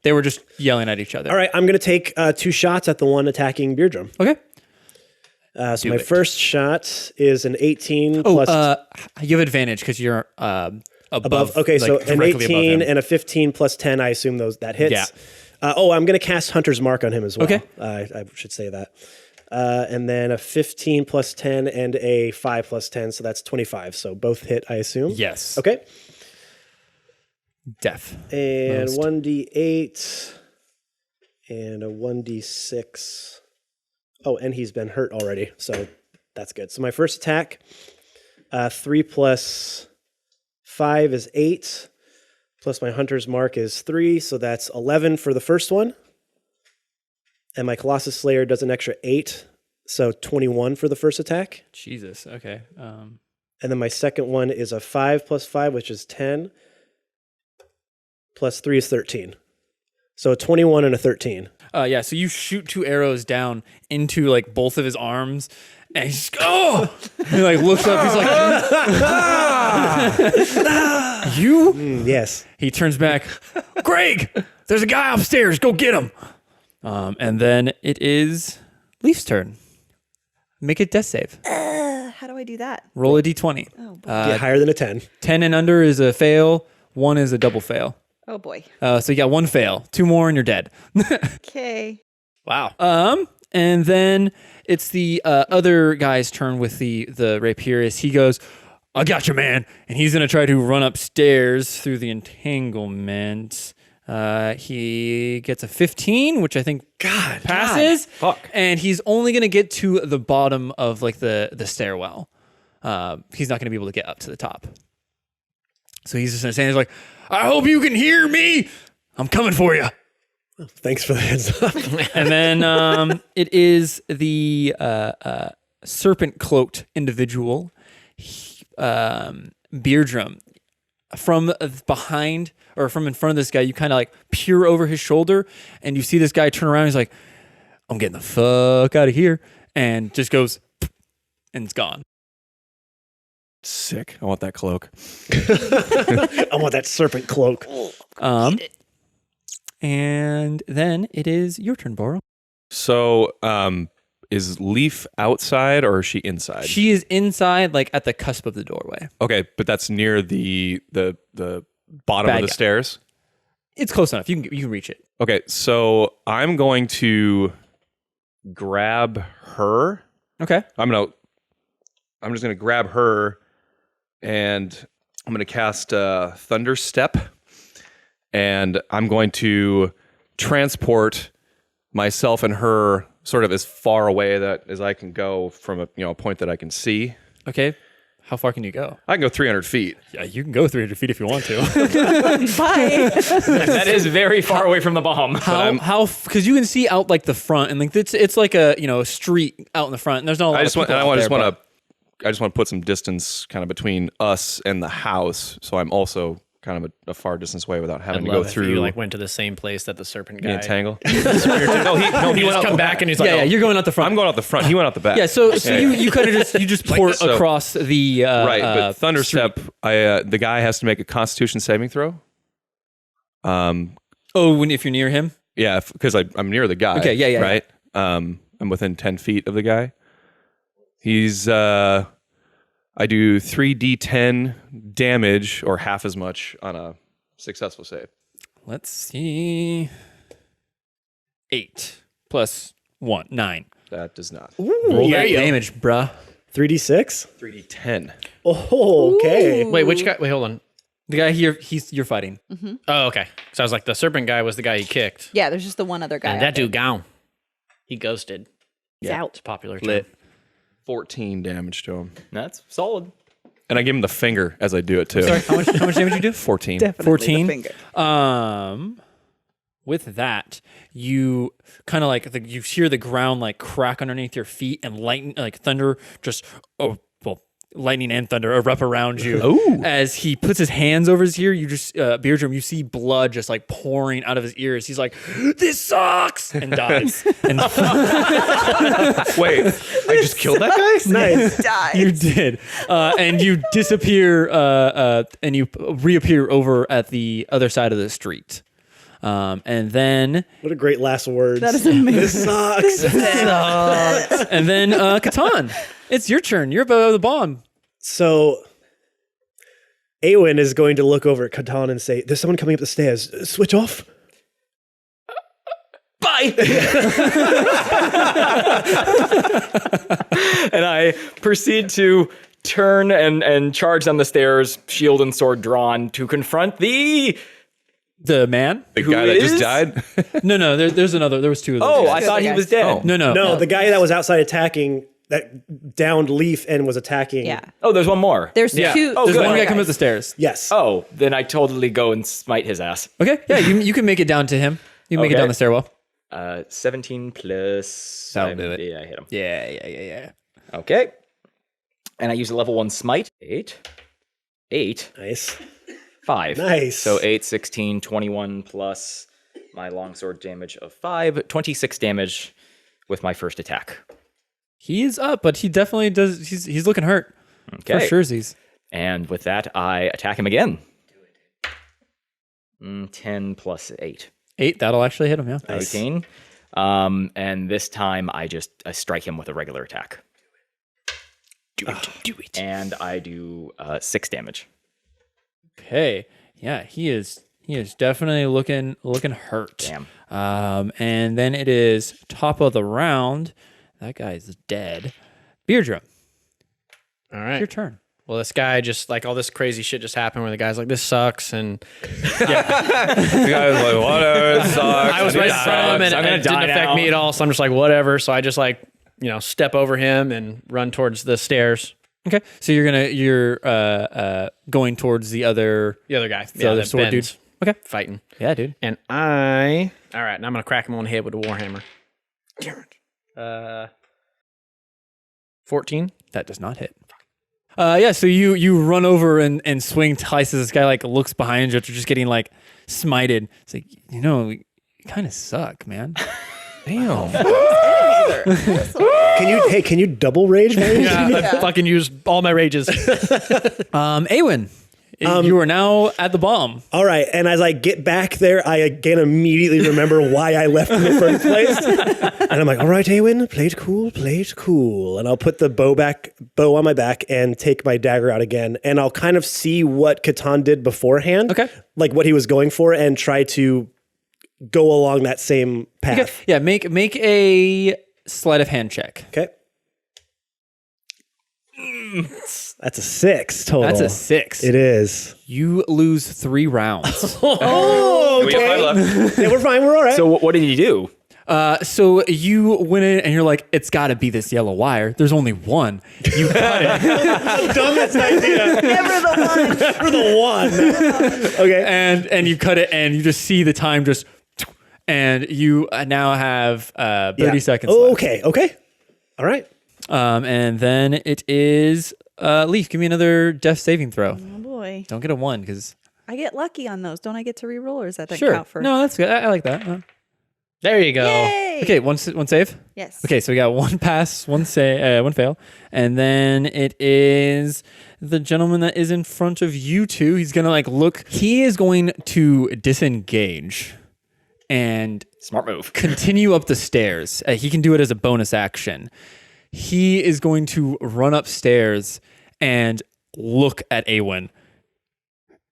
they were just yelling at each other. All right, I'm gonna take 2 shots at the one attacking Baerdram. Okay. So my first shot is an 18 plus You have advantage because you're above. Okay, so like, an directly above 18 him. and a 15 plus 10. I assume that hits. Yeah. I'm going to cast Hunter's Mark on him as well. Okay. I should say that. And then a 15 plus 10 and a 5 plus 10, so that's 25. So both hit, I assume. Yes. Okay. Death. And Most. 1d8 and a 1d6. Oh, and he's been hurt already, so that's good. So my first attack, 3 plus 5 is 8, plus my Hunter's Mark is 3, so that's 11 for the first one. And my Colossus Slayer does an extra 8, so 21 for the first attack. Jesus. Okay. And then my second one is a 5 plus 5, which is 10, plus 3 is 13. So a 21 and a 13. Yeah. So you shoot 2 arrows down into like both of his arms, and he's just, oh! And he like looks up. He's like, you? Yes. He turns back. Greg, there's a guy upstairs. Go get him. And then it is Leaf's turn. Make a death save. How do I do that? Roll a d20. Oh, boy. Get higher than a 10. 10 and under is a fail. 1 is a double fail. Oh, boy. So you got 1 fail. 2 more and you're dead. Okay. Wow. And then it's the other guy's turn with the rapier. He goes, I got you, man. And he's going to try to run upstairs through the entanglement. He gets a 15, which I think God. passes. Fuck. And he's only going to get to the bottom of like the stairwell. He's not going to be able to get up to the top. So he's just going to stand there like, I hope you can hear me. I'm coming for you. Thanks for the heads up. And then it is the serpent cloaked individual, Baerdram. From behind or from in front of this guy, you kind of like peer over his shoulder and you see this guy turn around. He's like, I'm getting the fuck out of here. And just goes and it's gone. Sick. I want that cloak. I want that serpent cloak. And then it is your turn, Boro. So, is Leaf outside or is she inside? She is inside, like at the cusp of the doorway. Okay, but that's near the bottom Bad of the guy. stairs. It's close enough. You can reach it. Okay, so I'm going to grab her. Okay. I'm just gonna grab her, and I'm gonna cast Thunder Step, and I'm going to transport myself and her sort of as far away as I can go from a point that I can see. Okay. How far can you go? I can go 300 feet. Yeah, you can go 300 feet if you want to. Bye. That is very far away from the bomb. How? Because you can see out like the front, and like it's like a street out in the front, and there's not a lot I of just want people out there, I just want to put some distance kind of between us and the house, so I'm also kind of a far distance away without having to go through. You like went to the same place that the serpent guy. Tangle. No, he went come back and he's like, yeah, you're going out the front. I'm going out the front. He went out the back. Yeah, so you kind of just port so- across the right, but Thunder street. Step, the guy has to make a Constitution saving throw. If you're near him. Yeah, because I'm near the guy. Okay, yeah. Right. I'm within 10 feet of the guy. He's I do 3d10 damage or half as much on a successful save. Let's see. 8 plus 1, 9. That does not. Roll that damage, bruh. 3d6? 3d10. Oh, okay. wait, which guy? Wait, hold on. The guy here, you're fighting. Oh, okay. So I was like, the serpent guy was the guy he kicked. Yeah, there's just the one other guy. And that dude gone. He ghosted. He's out. It's a popular term. Lit. 14 damage to him. That's solid. And I give him the finger as I do it too. Sorry, how much damage you do? 14. Definitely 14? the finger. With that, you kind of like you hear the ground like crack underneath your feet, and lightning, like thunder, just lightning and thunder erupt around you. As he puts his hands over his ear, you just Baerdram, you see blood just like pouring out of his ears. He's like, "This sucks," and dies. And Wait, I just killed that guy? Nice. Die. you did, and you disappear, and you reappear over at the other side of the street. And then, What a great last words. That is amazing. This sucks. and then, Catan, it's your turn. You're above the bomb. So Awen is going to look over at Catan and say, there's someone coming up the stairs. Switch off. Bye. And I proceed to turn and charge down the stairs, shield and sword drawn, to confront the man. The Who guy that just is? died? No. There's another. There was two of those. Oh, guys. I thought he was dead. Oh. No. The guy that was outside attacking, that downed Leaf and was attacking. Yeah. Oh, there's one more. There's two. Oh, There's good. one guy guys. coming up the stairs. Yes. Oh, then I totally go and smite his ass. Okay. Yeah, you can make it down to him. You can make it Okay. down the stairwell. 17 plus. That'll do it. Yeah, I hit him. Yeah. Okay. And I use a level 1 smite. 8. Nice. 5. Nice. So 8, 16, 21 plus my longsword damage of 5. 26 damage with my first attack. He is up, but he definitely does. He's looking hurt. Okay. For sure, And with that, I attack him again. 10 plus 8. 8. That'll actually hit him. Yeah. Nice. 18. And this time I strike him with a regular attack. Do it. And I do 6 damage. Okay. Yeah, he is definitely looking hurt. Damn. And then it is top of the round. That guy's dead. Baerdram, All it's right. your turn. Well, this guy just like all this crazy shit just happened where the guy's like, this sucks. And The guy was like, whatever, it sucks. I was right in front of him and I'm gonna it didn't die affect now. me at all. So I'm just like, whatever. So I just like, step over him and run towards the stairs. Okay, so you're going towards the other The other guy. the other that sword dude. Ben's Okay, fighting. yeah, dude. And all right, now I'm going to crack him on the head with a warhammer. 14. That does not hit. Yeah, so you run over and swing twice as this guy like looks behind you after just getting like smited. It's like, you kind of suck, man. Damn. Can you double rage? Yeah, I fucking used all my rages. Awen, you are now at the bomb. All right, and as I get back there, I again immediately remember why I left in the first place. And I'm like, all right, Awen, play it cool. And I'll put the bow on my back and take my dagger out again. And I'll kind of see what Catan did beforehand. Okay. Like what he was going for and try to go along that same path. Okay. Yeah, make a sleight of hand check. Okay. That's a 6 total. That's a 6. It is. You lose 3 rounds. Oh, We got 5 left. Yeah, we're fine. We're all right. So what did he do? So you went in and you're like, it's got to be this yellow wire. There's only one. You cut it. Dumbest idea. Never the one. For the one. Okay. and you cut it and you just see the time just, and you now have 30 seconds left. Okay. All right. And then it is Leaf. Give me another death saving throw. Oh boy. Don't get a 1 because I get lucky on those. Don't I get to reroll, or is that sure. count for? No, that's good. I like that. There you go. Yay! Okay, one save. Yes. Okay, so we got 1 pass, 1 fail, and then it is the gentleman that is in front of you two. He's gonna like look. He is going to disengage and Smart move. continue up the stairs. He can do it as a bonus action. He is going to run upstairs and look at Awen.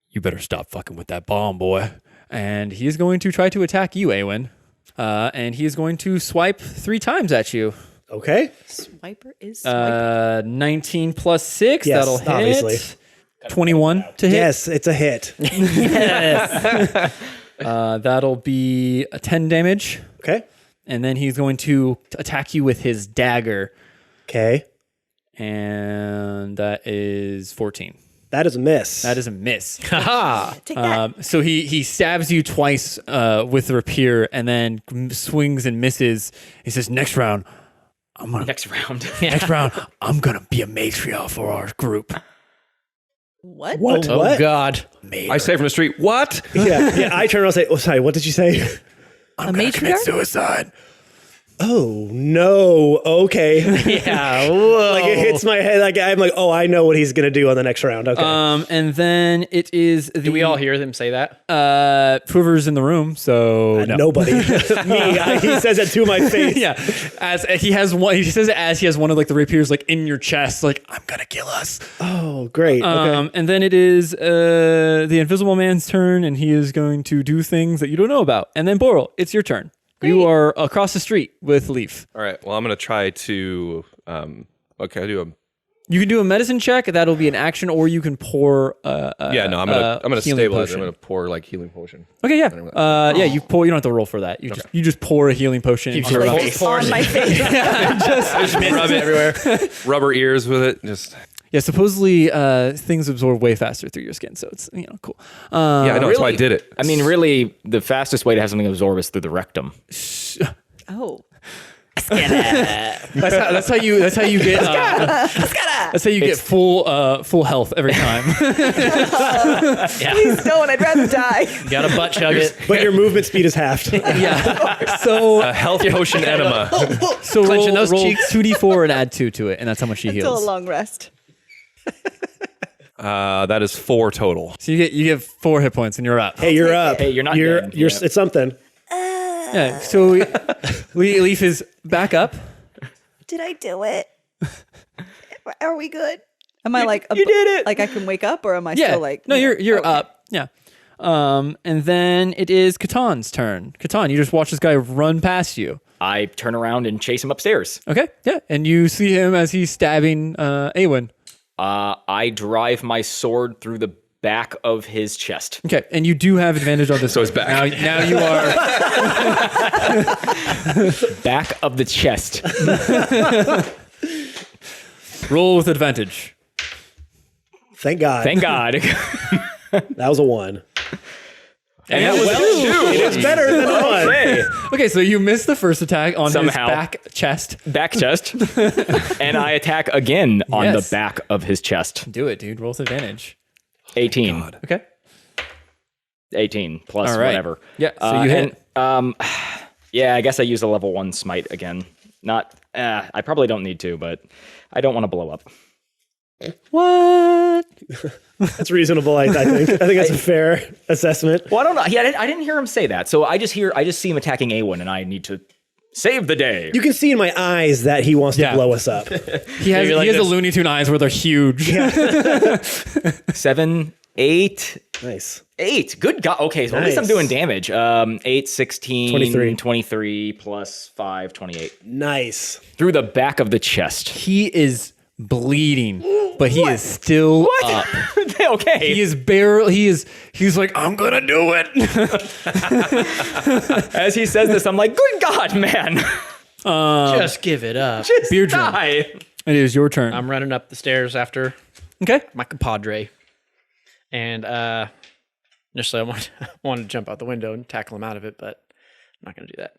You better stop fucking with that bomb, boy. And he is going to try to attack you, Awen. And he is going to swipe 3 times at you. Okay. Swiper is swiper. 19 plus 6. Yes, That'll hit. obviously. 21 to hit. Yes, it's a hit. That'll be a 10 damage. Okay. And then he's going to attack you with his dagger. Okay. And that is 14. That is a miss. That is a miss. Take that. So he stabs you twice with the rapier and then swings and misses. He says, next round, I'm gonna Next round. I'm gonna be a matriarch for our group. What? What? Oh, What? God. I say from the street, what? Yeah. I turn around and say, "Oh, sorry. What did you say?" I'm gonna commit suicide. Oh no. Okay. Yeah. Whoa. Like it hits my head. Like I'm like, oh, I know what he's gonna do on the next round. Okay. And then it is the Do we all hear them say that? whoever's in the room. So no. Nobody. Me. He says it to my face. Yeah, as he has one. He says it as he has one of like the rapiers like in your chest. Like I'm gonna kill us. Oh, great. Okay. And then it is the Invisible Man's turn, and he is going to do things that you don't know about. And then Boral, it's your turn. You are across the street with Leaf. All right. Well, I'm going to try to, okay, I do You can do a medicine check. That'll be an action, or you can pour. I'm going to healing stabilize. potion. I'm going to pour like healing potion. Okay, yeah, yeah. You pour. You don't have to roll for that. You just pour a healing potion into your roll. face. On my face. Just rub it everywhere. Rubber ears with it. Just Yeah, supposedly things absorb way faster through your skin, so it's cool. yeah, I know. That's why I did it. I mean, really, the fastest way to have something absorb is through the rectum. Oh. That's how you get get full health every time. Please don't. I'd rather die. Got to butt chug it. But your movement speed is halved. Yeah. So A health potion enema. so Clenching roll those cheeks. 2d4 and add 2 to it, and that's how much she Until a heals. long rest. That is 4 total. So you get 4 hit points, and you're up. Hey, you're up. Hey, you're not You're. dead. You're. Yeah. It's something. Yeah. So Leaf is back up. Did I do it? Are we good? Am I like you did it. Like I can wake up, or am I Yeah. still like? No, you're Okay. up. Yeah. And then it is Catan's turn. Catan, you just watch this guy run past you. I turn around and chase him upstairs. Okay. Yeah. And you see him as he's stabbing Awen. I drive my sword through the back of his chest. Okay, and you do have advantage on this. So it's back. Now you are Back of the chest. roll with advantage. Thank God. Thank God. That was a 1. And that was two. It is better than a 1. Okay. Okay, so you missed the first attack on Somehow. his back chest. Back chest. And I attack again on Yes. the back of his chest. Do it, dude. Roll with advantage. 18. Okay. 18 plus All right. whatever. Yeah, so you hit. Yeah, I guess I use a level 1 smite again. Not, I probably don't need to, but I don't want to blow up. What? That's reasonable, I think. I think that's a fair assessment. Well, I don't know. I didn't hear him say that. So I just see him attacking A1 and I need to save the day. You can see in my eyes that he wants to blow us up. He has Maybe like the this. Looney Tune eyes where they're huge. 7, 8, Nice. 8. Good God. Okay, so at least I'm Nice. doing damage. 8, 16, 23. 23 plus 5, 28. Nice. Through the back of the chest. He is bleeding, but he is still up. Okay. He is barely. He's like, I'm gonna do it. As he says this, I'm like, good God, man. Just give it up. Just Baerdram. die. It is your turn. I'm running up the stairs after Okay. my compadre. And initially I wanted to jump out the window and tackle him out of it, but I'm not going to do that.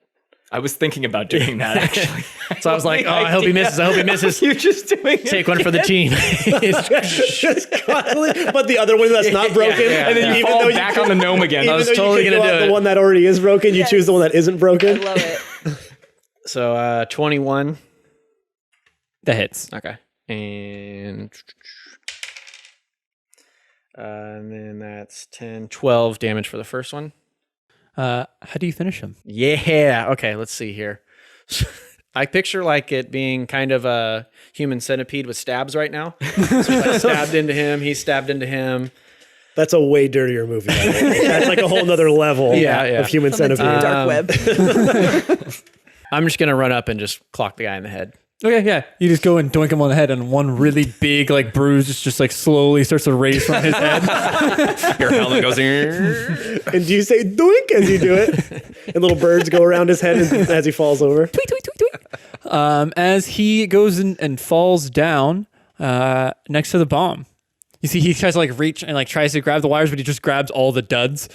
I was thinking about doing that, actually. So I was like, oh, I hope he misses. I hope he misses. You're just doing it. Take one for the team. Just constantly, but the other one that's not broken, And then you even fall though you back could- on the gnome again. even was though totally you could gonna go out do the it. one that already is broken, you choose the one that isn't I broken. love it. So 21. That hits. Okay. And then that's 10, 12 damage for the first one. How do you finish him? Yeah. Okay, let's see here. I picture like it being kind of a human centipede with stabs right now. So I stabbed into him. He stabbed into him. That's a way dirtier movie. by the way. That's like a whole nother level Yeah. of human Something to centipede. dark web. I'm just gonna run up and just clock the guy in the head. Okay, yeah. You just go and doink him on the head, and one really big like bruise just like slowly starts to raise from his head. Your helmet goes in. And do you say doink as you do it? And little birds go around his head as he falls over. Tweet, tweet, tweet, tweet. As he goes in and falls down next to the bomb. You see, he tries to like reach and like tries to grab the wires, but he just grabs all the duds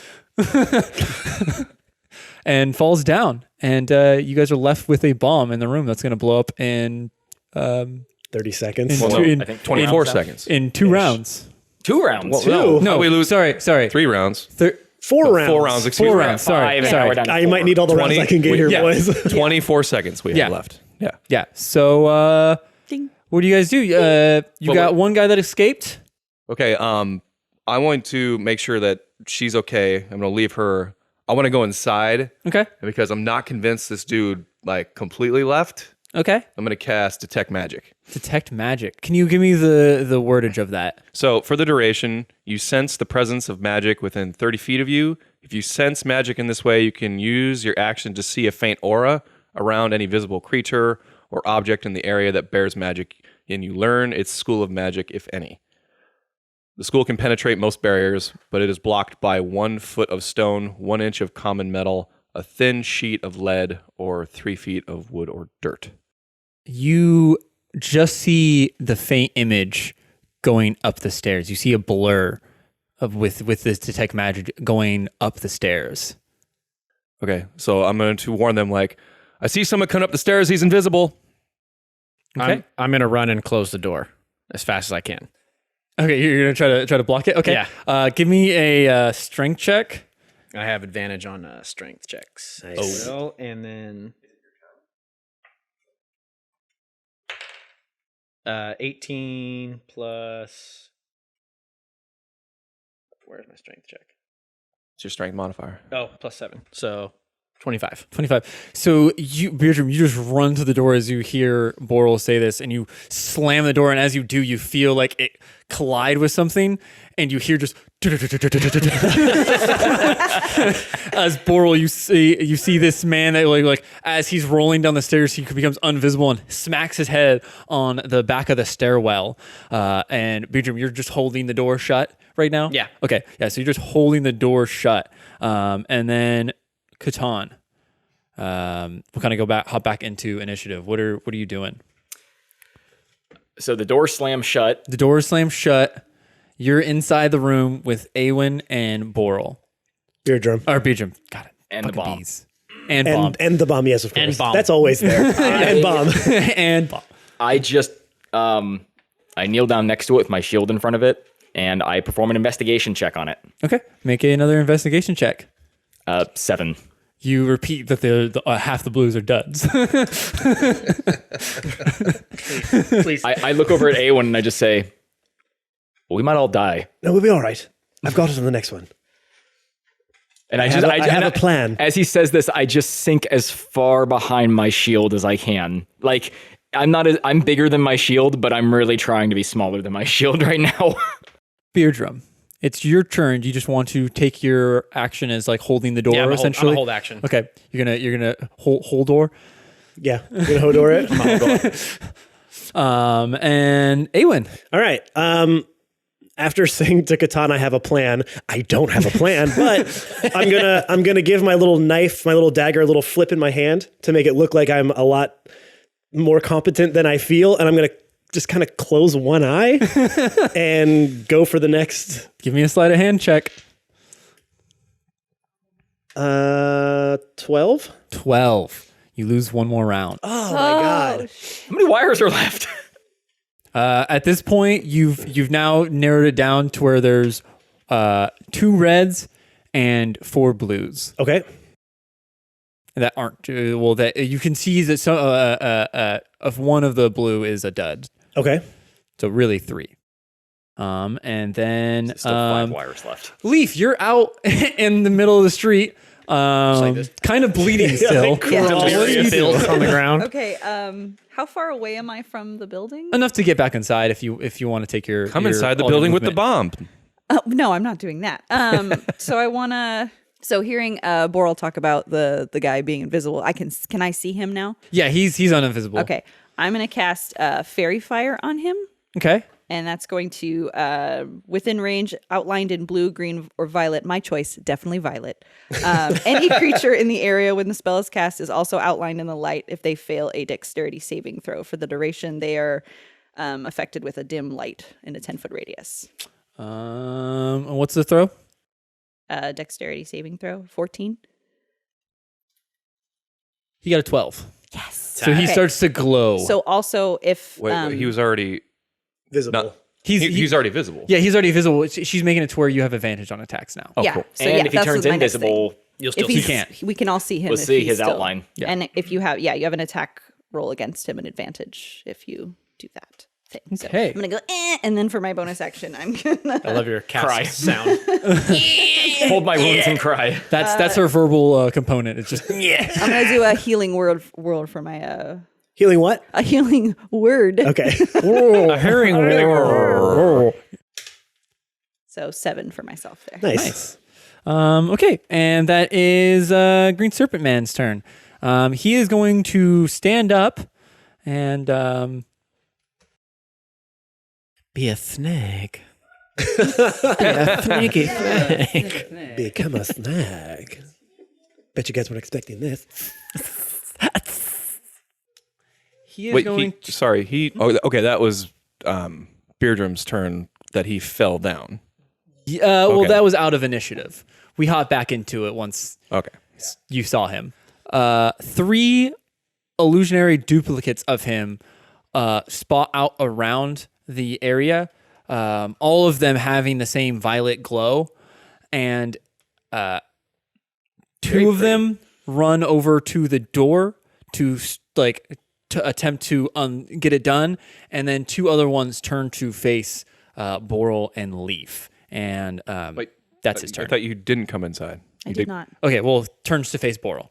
and falls down. And you guys are left with a bomb in the room that's going to blow up in 30 seconds. in, Well, two, no, in, I think 24 rounds. seconds. in 2 rounds. 2 rounds. Two. No, we lose Sorry. 3 rounds. 4 rounds. 4 rounds, excuse 4 me. rounds. Sorry. Five, and now we're Sorry. down to I 4. might need all the rounds 20 I can get here, yeah. boys. 24 seconds we Yeah. have left. Yeah. Yeah. So Ding. what do you guys do? You Well, got one guy that escaped. Okay. I want to make sure that she's okay. I'm going to leave her. I want to go inside Okay. because I'm not convinced this dude like completely left. Okay. I'm going to cast Detect Magic. Detect magic. Can you give me the wordage of that? So for the duration, you sense the presence of magic within 30 feet of you. If you sense magic in this way, you can use your action to see a faint aura around any visible creature or object in the area that bears magic, and you learn its school of magic, if any. The school can penetrate most barriers, but it is blocked by 1 foot of stone, 1 inch of common metal, a thin sheet of lead, or 3 feet of wood or dirt. You just see the faint image going up the stairs. You see a blur of with this detect magic going up the stairs. Okay, so I'm going to warn them like, I see someone coming up the stairs, he's invisible. Okay. I'm gonna run and close the door as fast as I can. Okay, you're gonna try to block it. Okay. Yeah. Give me a strength check. I have advantage on strength checks. Nice. Well, and then 18 plus. Where's my strength check? It's your strength modifier. Oh, plus 7. So 25. 25. So Baerdram, you just run to the door as you hear Boral say this, and you slam the door. And as you do, you feel like it collide with something, and you hear just as Boral, you see this man that like as he's rolling down the stairs, he becomes invisible and smacks his head on the back of the stairwell. And Baerdram, you're just holding the door shut right now. Yeah. Okay. Yeah. So you're just holding the door shut, and then Catan. We'll kind of hop back into initiative. What are you doing? So the door slams shut. The door is slammed shut. You're inside the room with Awen and Boral. Baerdram. Or Baerdram. Got it. And the Fucking bomb. bees. And bomb. And the bomb, yes, of course. And bomb. That's always there. And bomb. And bomb. I just I kneel down next to it with my shield in front of it, and I perform an investigation check on it. Okay. Make another investigation check. 7. You repeat that the half the blues are duds. Please. I look over at Awen and I just say, we might all die. No, we'll be all right. I've got it on the next one. And I have a plan. As he says this, I just sink as far behind my shield as I can. Like I'm bigger than my shield, but I'm really trying to be smaller than my shield right now. Baerdram, it's your turn. You just want to take your action as like holding the door, Yeah, I'm a essentially. hold action. Okay, you're gonna hold door. Yeah. You're going to Hodor it? And Awen. All right. After saying to Catan, I have a plan. I don't have a plan, but I'm gonna give my little knife, my little dagger, a little flip in my hand to make it look like I'm a lot more competent than I feel, and I'm gonna just kind of close one eye and go for the next. Give me a sleight of hand check. 12. 12. You lose one more round. Oh my god. How many wires are left? At this point, you've now narrowed it down to where there's 2 reds and 4 blues Okay. that aren't that you can see that some of one of the blue is a dud. Okay. So really 3. And then Still 5 wires left. Leaf, you're out in the middle of the street, kind of bleeding still. like Yeah. crawl. What do you do? on the ground. Okay. How far away am I from the building? Enough to get back inside if you want to take your Come your inside the all your building with the movement. bomb. Oh, no, I'm not doing that. So I wanna. So hearing Boral talk about the guy being invisible, can I see him now? Yeah, he's uninvisible. Okay, I'm gonna cast Fairy Fire on him, Okay. and that's going to within range, outlined in blue, green, or violet. My choice, definitely violet. Any creature in the area when the spell is cast is also outlined in the light. If they fail a Dexterity saving throw for the duration, they are affected with a dim light in a 10-foot radius. What's the throw? Dexterity saving throw, 14. He got a 12. Yes. So he Okay. starts to glow. So also, if Wait, he was already Visible. not. he's He's already visible. yeah, he's already visible. She's making it to where you have advantage on attacks now. yeah, cool. so And yeah, if he that's turns my next invisible, thing. You'll If still he's, see. can't. we can all see him. We'll if see he's his still- outline. Yeah. And if you have, you have an attack roll against him, an advantage if you do that thing. So Okay. I'm gonna go, and then for my bonus action, I'm gonna. I love your cast Cry. sound. hold my wounds and cry. That's her verbal component. It's just I'm gonna do a healing word for my Healing what? a healing word. Okay. a herring. So 7 for myself there. Nice. Okay, and that is Green Serpent Man's turn. He is going to stand up and Be a snake. Become a snag. Bet you guys weren't expecting this. he is Wait, going. okay, that was Baerdram's turn that he fell down. Well, Okay. that was out of initiative. We hop back into it once Okay. you saw him. 3 illusionary duplicates of him spot out around the area, all of them having the same violet glow, and 2 of them run over to the door to attempt to get it done, and then 2 other ones turn to face Boral and Leaf, and Wait, that's his turn. I thought you didn't come inside. I You did not. Okay, well, turns to face Boral.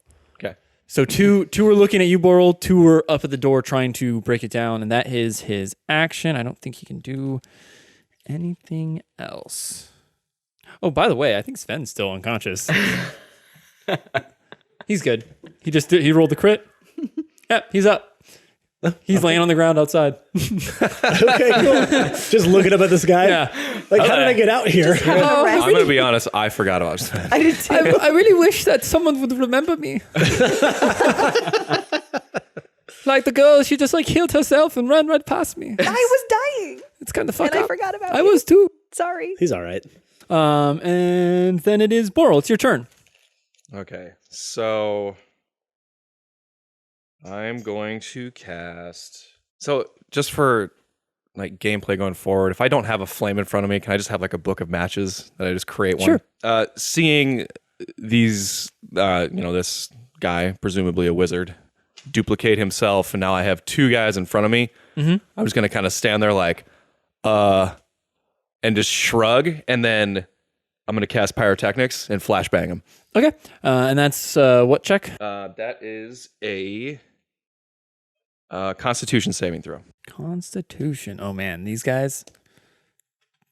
So two are looking at you, Boral. 2 are up at the door trying to break it down, and that is his action. I don't think he can do anything else. Oh, by the way, I think Sven's still unconscious. He's good. He rolled the crit. Yep, he's up. He's laying on the ground outside. Okay, cool. Just looking up at this guy. Yeah. Like, how did I get out here? I'm going to be honest. I forgot about that. I did too. I really wish that someone would remember me. Like the girl, she just like healed herself and ran right past me. I was dying. It's kind of fucked And up. I forgot about I you. was too. Sorry. He's all right. And then it is Boral. It's your turn. Okay, so I'm going to cast. So just for like gameplay going forward, if I don't have a flame in front of me, can I just have like a book of matches that I just create one? Sure. Seeing these, this guy, presumably a wizard, duplicate himself, and now I have 2 guys in front of me. I'm just gonna kind of stand there like, and just shrug, and then I'm gonna cast pyrotechnics and flashbang him. Okay. And that's what check? That is a Constitution saving throw. Constitution. Oh man, these guys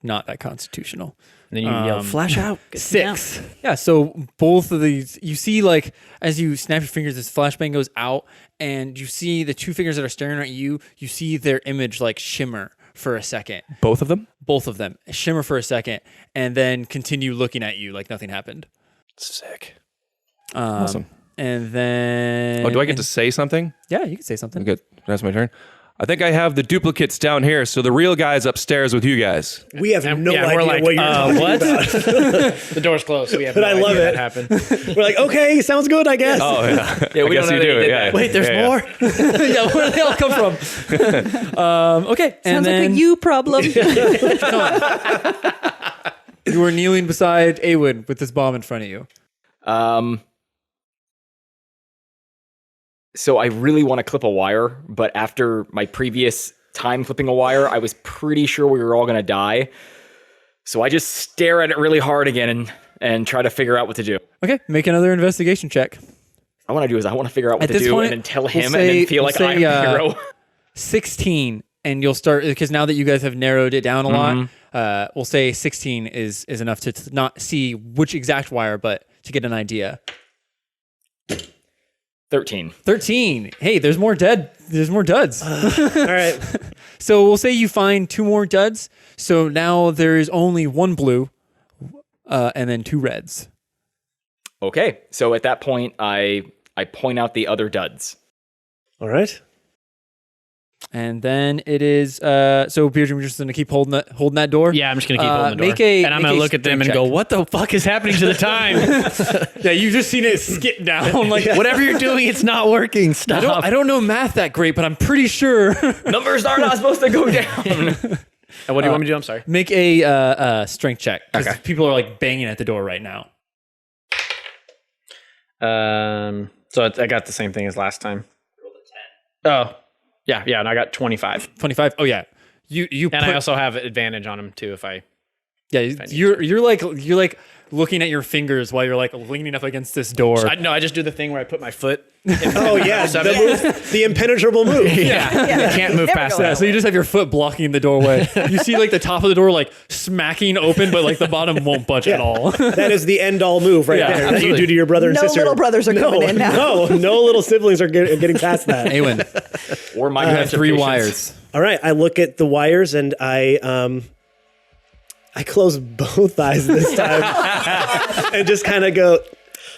not that constitutional. And then you yell, flash out. 6. Yeah, so both of these, you see like as you snap your fingers, this flashbang goes out, and you see the 2 fingers that are staring at you, you see their image like shimmer for a second. Both of them? Both of them shimmer for a second, and then continue looking at you like nothing happened. Sick. Awesome. Awesome. And then... Oh, do I get to say something? Yeah, you can say something. Okay, that's my turn. I think I have the duplicates down here, so the real guy's upstairs with you guys. We have no idea we're like, what you're talking what? about. The door's closed, so we have But no I idea love that it. happened. We're like, okay, sounds good, I guess. Oh, yeah. Yeah, we I guess don't know you that do. he did Yeah. that. Wait, there's Yeah, yeah. more? Yeah, where do they all come from? Okay, and Sounds then like a you problem. you were kneeling beside Awen with this bomb in front of you. So I really want to clip a wire, but after my previous time clipping a wire, I was pretty sure we were all going to die. So I just stare at it really hard again and try to figure out what to do. Okay, make another investigation check. I want to do is I want to figure out what At to this do point, and then tell we'll him say- and then feel we'll like say, I'm the hero. 16, and you'll start, because now that you guys have narrowed it down a lot, we'll say 16 is enough to not see which exact wire, but to get an idea. 13. 13. Hey, there's more duds. All right. So we'll say you find 2 more duds. So now there is only 1 blue, and then 2 reds. Okay, so at that point, I point out the other duds. All right. And then it is so Beardrum, you're just gonna keep holding that door. Yeah, I'm just gonna keep holding the door. And I'm gonna look at them and go, "What the fuck is happening to the time? Yeah, you've just seen it skip down. Like Whatever you're doing, it's not working. Stop." I don't know math that great, but I'm pretty sure. Numbers are not supposed to go down. And what do you want me to do? I'm sorry. Make a strength check, because people are like banging at the door right now. So I got the same thing as last time. Rolled a 10. Oh, yeah, and I got 25. 25. Oh yeah, you. And I also have advantage on them too if I. Yeah, you're like looking at your fingers while you're like leaning up against this door. I just do the thing where I put my foot. Oh, yeah. The impenetrable move. Yeah. You can't move Never past go that. Yeah, so you just have your foot blocking the doorway. You see like the top of the door like smacking open, but like the bottom won't budge at all. That is the end all move right Yeah, there that you absolutely. do to your brother and No sister. little brothers are coming in now. No little siblings are getting past that. Awen, Or my you have 3 wires. All right, I look at the wires and I close both eyes this time and just kind of go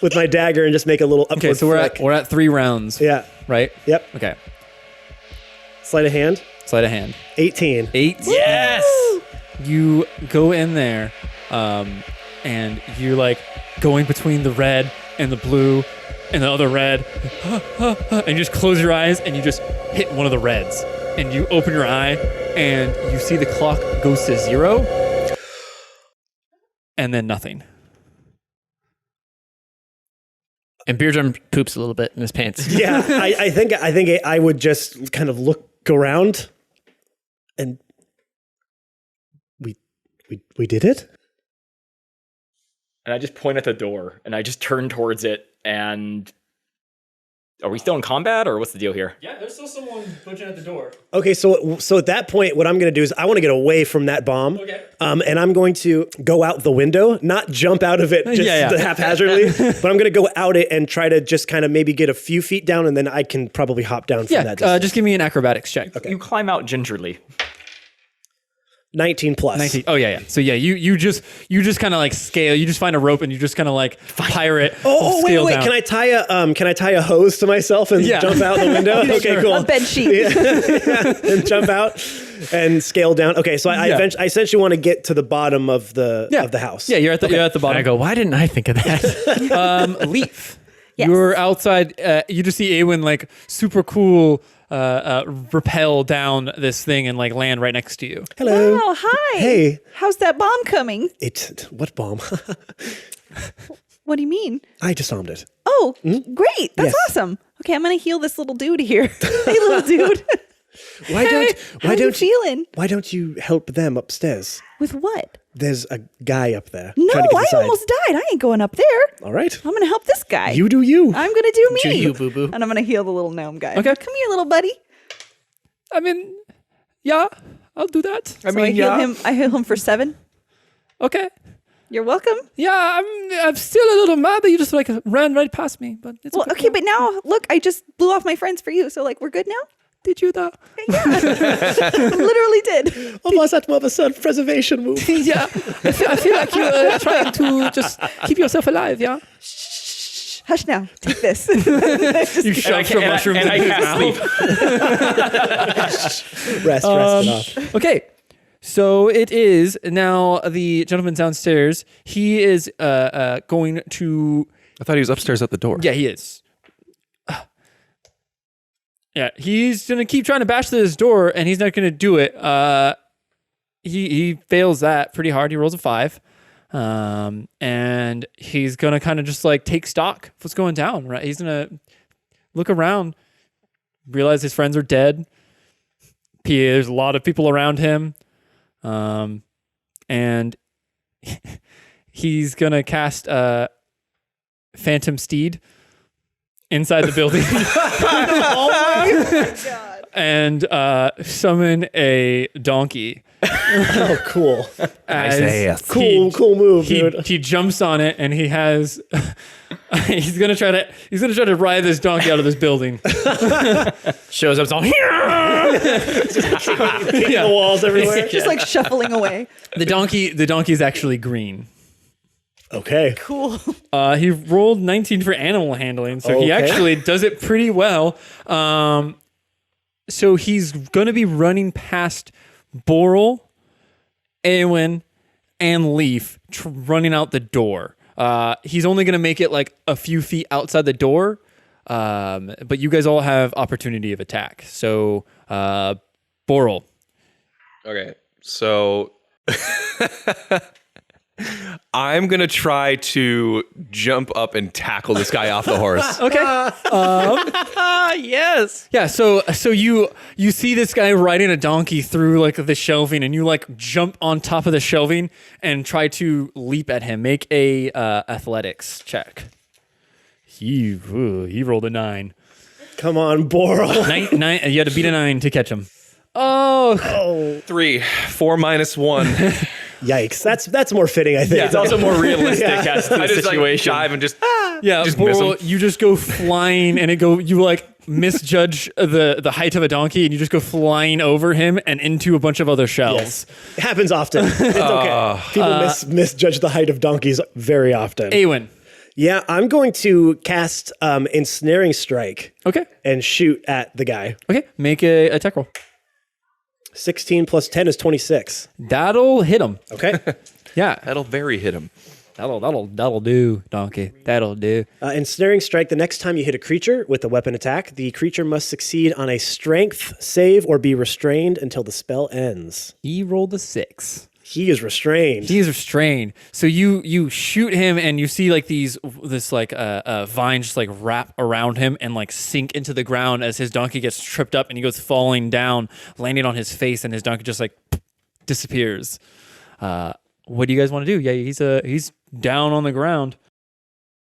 with my dagger and just make a little upward Okay, so flick. we're at 3 rounds. Yeah. Right? Yep. Okay. Sleight of hand. Sleight of hand. 18. 8. Yes. You go in there, and you're like going between the red and the blue and the other red, and you just close your eyes and you just hit one of the reds, and you open your eye and you see the clock goes to 0, and then nothing. And Beardrum poops a little bit in his pants. Yeah, I think I would just kind of look around, and we did it. And I just point at the door and I just turn towards it and Are we still in combat, or what's the deal here? Yeah, there's still someone butching at the door. Okay, so at that point, what I'm going to do is I want to get away from that bomb. Okay. And I'm going to go out the window, not jump out of it just haphazardly, but I'm going to go out it and try to just kind of maybe get a few feet down, and then I can probably hop down from that distance. Just give me an acrobatics check. Okay. You climb out gingerly. 19 plus. 19. Oh yeah. So yeah, you just kind of like scale. You just find a rope and you just kind of like pirate. Oh, wait. down. Can I tie a hose to myself and jump out the window? Okay, cool. A bed sheet. And jump out and scale down. Okay, so I essentially want to get to the bottom of the house. Yeah, you're at the bottom. I go, why didn't I think of that? Leaf. Yes. You're outside. You just see Awen like super cool rappel down this thing and like land right next to you. Hello. Wow, hi. Hey. How's that bomb coming? What bomb? What do you mean? I disarmed it. Oh, great. That's Yes. awesome. Okay, I'm going to heal this little dude here. Hey, little dude. Why How you don't you feeling? Why don't you help them upstairs? With what? There's a guy up there. No, trying to get I inside. almost died. I ain't going up there. All right. I'm going to help this guy. You do you. I'm going to do me. Do you, boo-boo. And I'm going to heal the little gnome guy. Okay. Come here, little buddy. I mean, yeah, I'll do that. I heal him for 7. Okay. You're welcome. Yeah, I'm still a little mad that you just like ran right past me, but it's Well, okay, but now look, I just blew off my friends for you. So like, we're good now. did you though? Yeah, literally did. Oh, was that more self-preservation move? Yeah, I feel like you're trying to just keep yourself alive. Yeah. Hush now. Take this. You shove some mushrooms and I into his cast mouth. Rest it off. Okay. So it is now the gentleman downstairs. He is going to. I thought he was upstairs at the door. Yeah, he is. Yeah, he's gonna keep trying to bash through this door, and he's not gonna do it. He fails that pretty hard. He rolls a 5, and he's gonna kind of just like take stock of what's going down. Right, he's gonna look around, realize his friends are dead. There's a lot of people around him. And he's gonna cast Phantom Steed inside the building. Oh my god. And summon a donkey. Oh, cool. Cool move, dude. He jumps on it and he has he's gonna try to ride this donkey out of this building. Shows up, it's all The walls everywhere. Just like shuffling away. The donkey is actually green. Okay. Cool. He rolled 19 for animal handling, so he Okay. actually does it pretty well. So he's going to be running past Boral, Awen, and Leaf, running out the door. He's only going to make it like a few feet outside the door, but you guys all have opportunity of attack. So, Boral. Okay, so I'm gonna try to jump up and tackle this guy off the horse. Okay. yes. Yeah, so you see this guy riding a donkey through like the shelving, and you like jump on top of the shelving and try to leap at him. Make a athletics check. He rolled a 9. Come on, Boral. Nine. You had to beat a 9 to catch him. 3, 4 minus 1. Yikes. That's more fitting, I think. It's also more realistic as to the I just situation. like dive and just Yeah, Just miss Boral, him. you just go flying, and you like misjudge the height of a donkey, and you just go flying over him and into a bunch of other shells. Yes. It happens often. It's okay. People misjudge the height of donkeys very often. Awen. Yeah, I'm going to cast Ensnaring Strike Okay. and shoot at the guy. Okay. Make a attack roll. 16 plus 10 is 26. That'll hit him. Okay. Yeah. that'll very hit him. That'll do, donkey. That'll do. Ensnaring Strike, the next time you hit a creature with a weapon attack, the creature must succeed on a strength save or be restrained until the spell ends. He rolled a 6. He is restrained. He's restrained. So you shoot him, and you see like this vine just like wrap around him and like sink into the ground as his donkey gets tripped up, and he goes falling down, landing on his face, and his donkey just like disappears. What do you guys want to do? Yeah, he's down on the ground.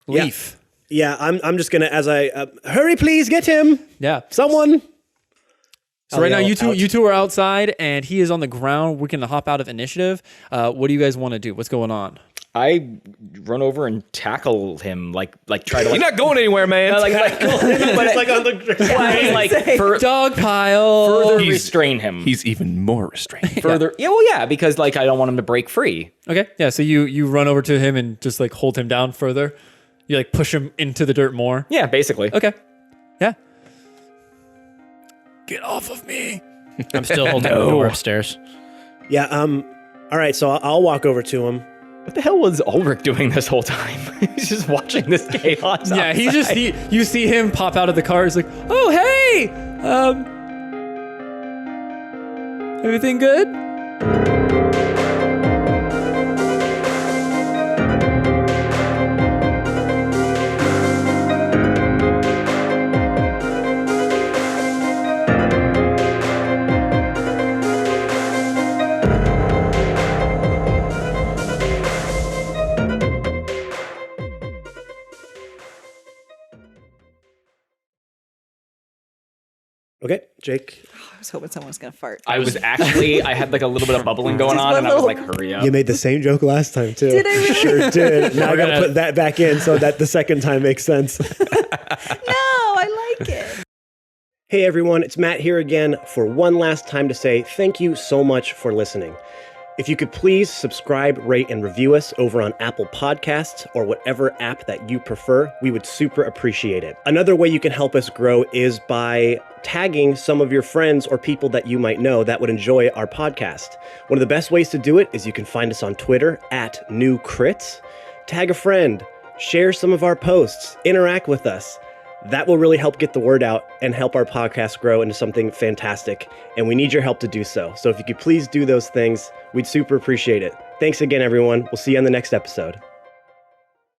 Yeah. Leaf. Yeah, I'm just gonna hurry, please get him. Yeah. Someone. So right now, yell you two are outside, and he is on the ground. We're gonna hop out of initiative. What do you guys want to do? What's going on? I run over and tackle him, like try to. You're not going anywhere, man. but It's like on the like Dog pile. further restrain him. He's even more restrained. Further, yeah, because like I don't want him to break free. Okay. Yeah. So you run over to him and just like hold him down further. You like push him into the dirt more. Yeah, basically. Okay. Yeah. Get off of me. I'm still holding the door upstairs. Yeah. All right. So I'll walk over to him. What the hell was Ulrich doing this whole time? He's just watching this chaos. Yeah. He just outside. you see him pop out of the car. He's like, oh hey, everything good? Okay, Jake. I was hoping someone was gonna fart. I was actually, I had like a little bit of bubbling going on, and I was like, hurry up. You made the same joke last time too. Did I really? Sure did. Now I gotta put that back in so that the second time makes sense. No, I like it. Hey everyone, it's Matt here again for one last time to say thank you so much for listening. If you could please subscribe, rate, and review us over on Apple Podcasts or whatever app that you prefer, we would super appreciate it. Another way you can help us grow is by tagging some of your friends or people that you might know that would enjoy our podcast. One of the best ways to do it is you can find us on Twitter at @NewCrits. Tag a friend, share some of our posts, interact with us. That will really help get the word out and help our podcast grow into something fantastic. And we need your help to do so. So if you could please do those things, we'd super appreciate it. Thanks again, everyone. We'll see you on the next episode.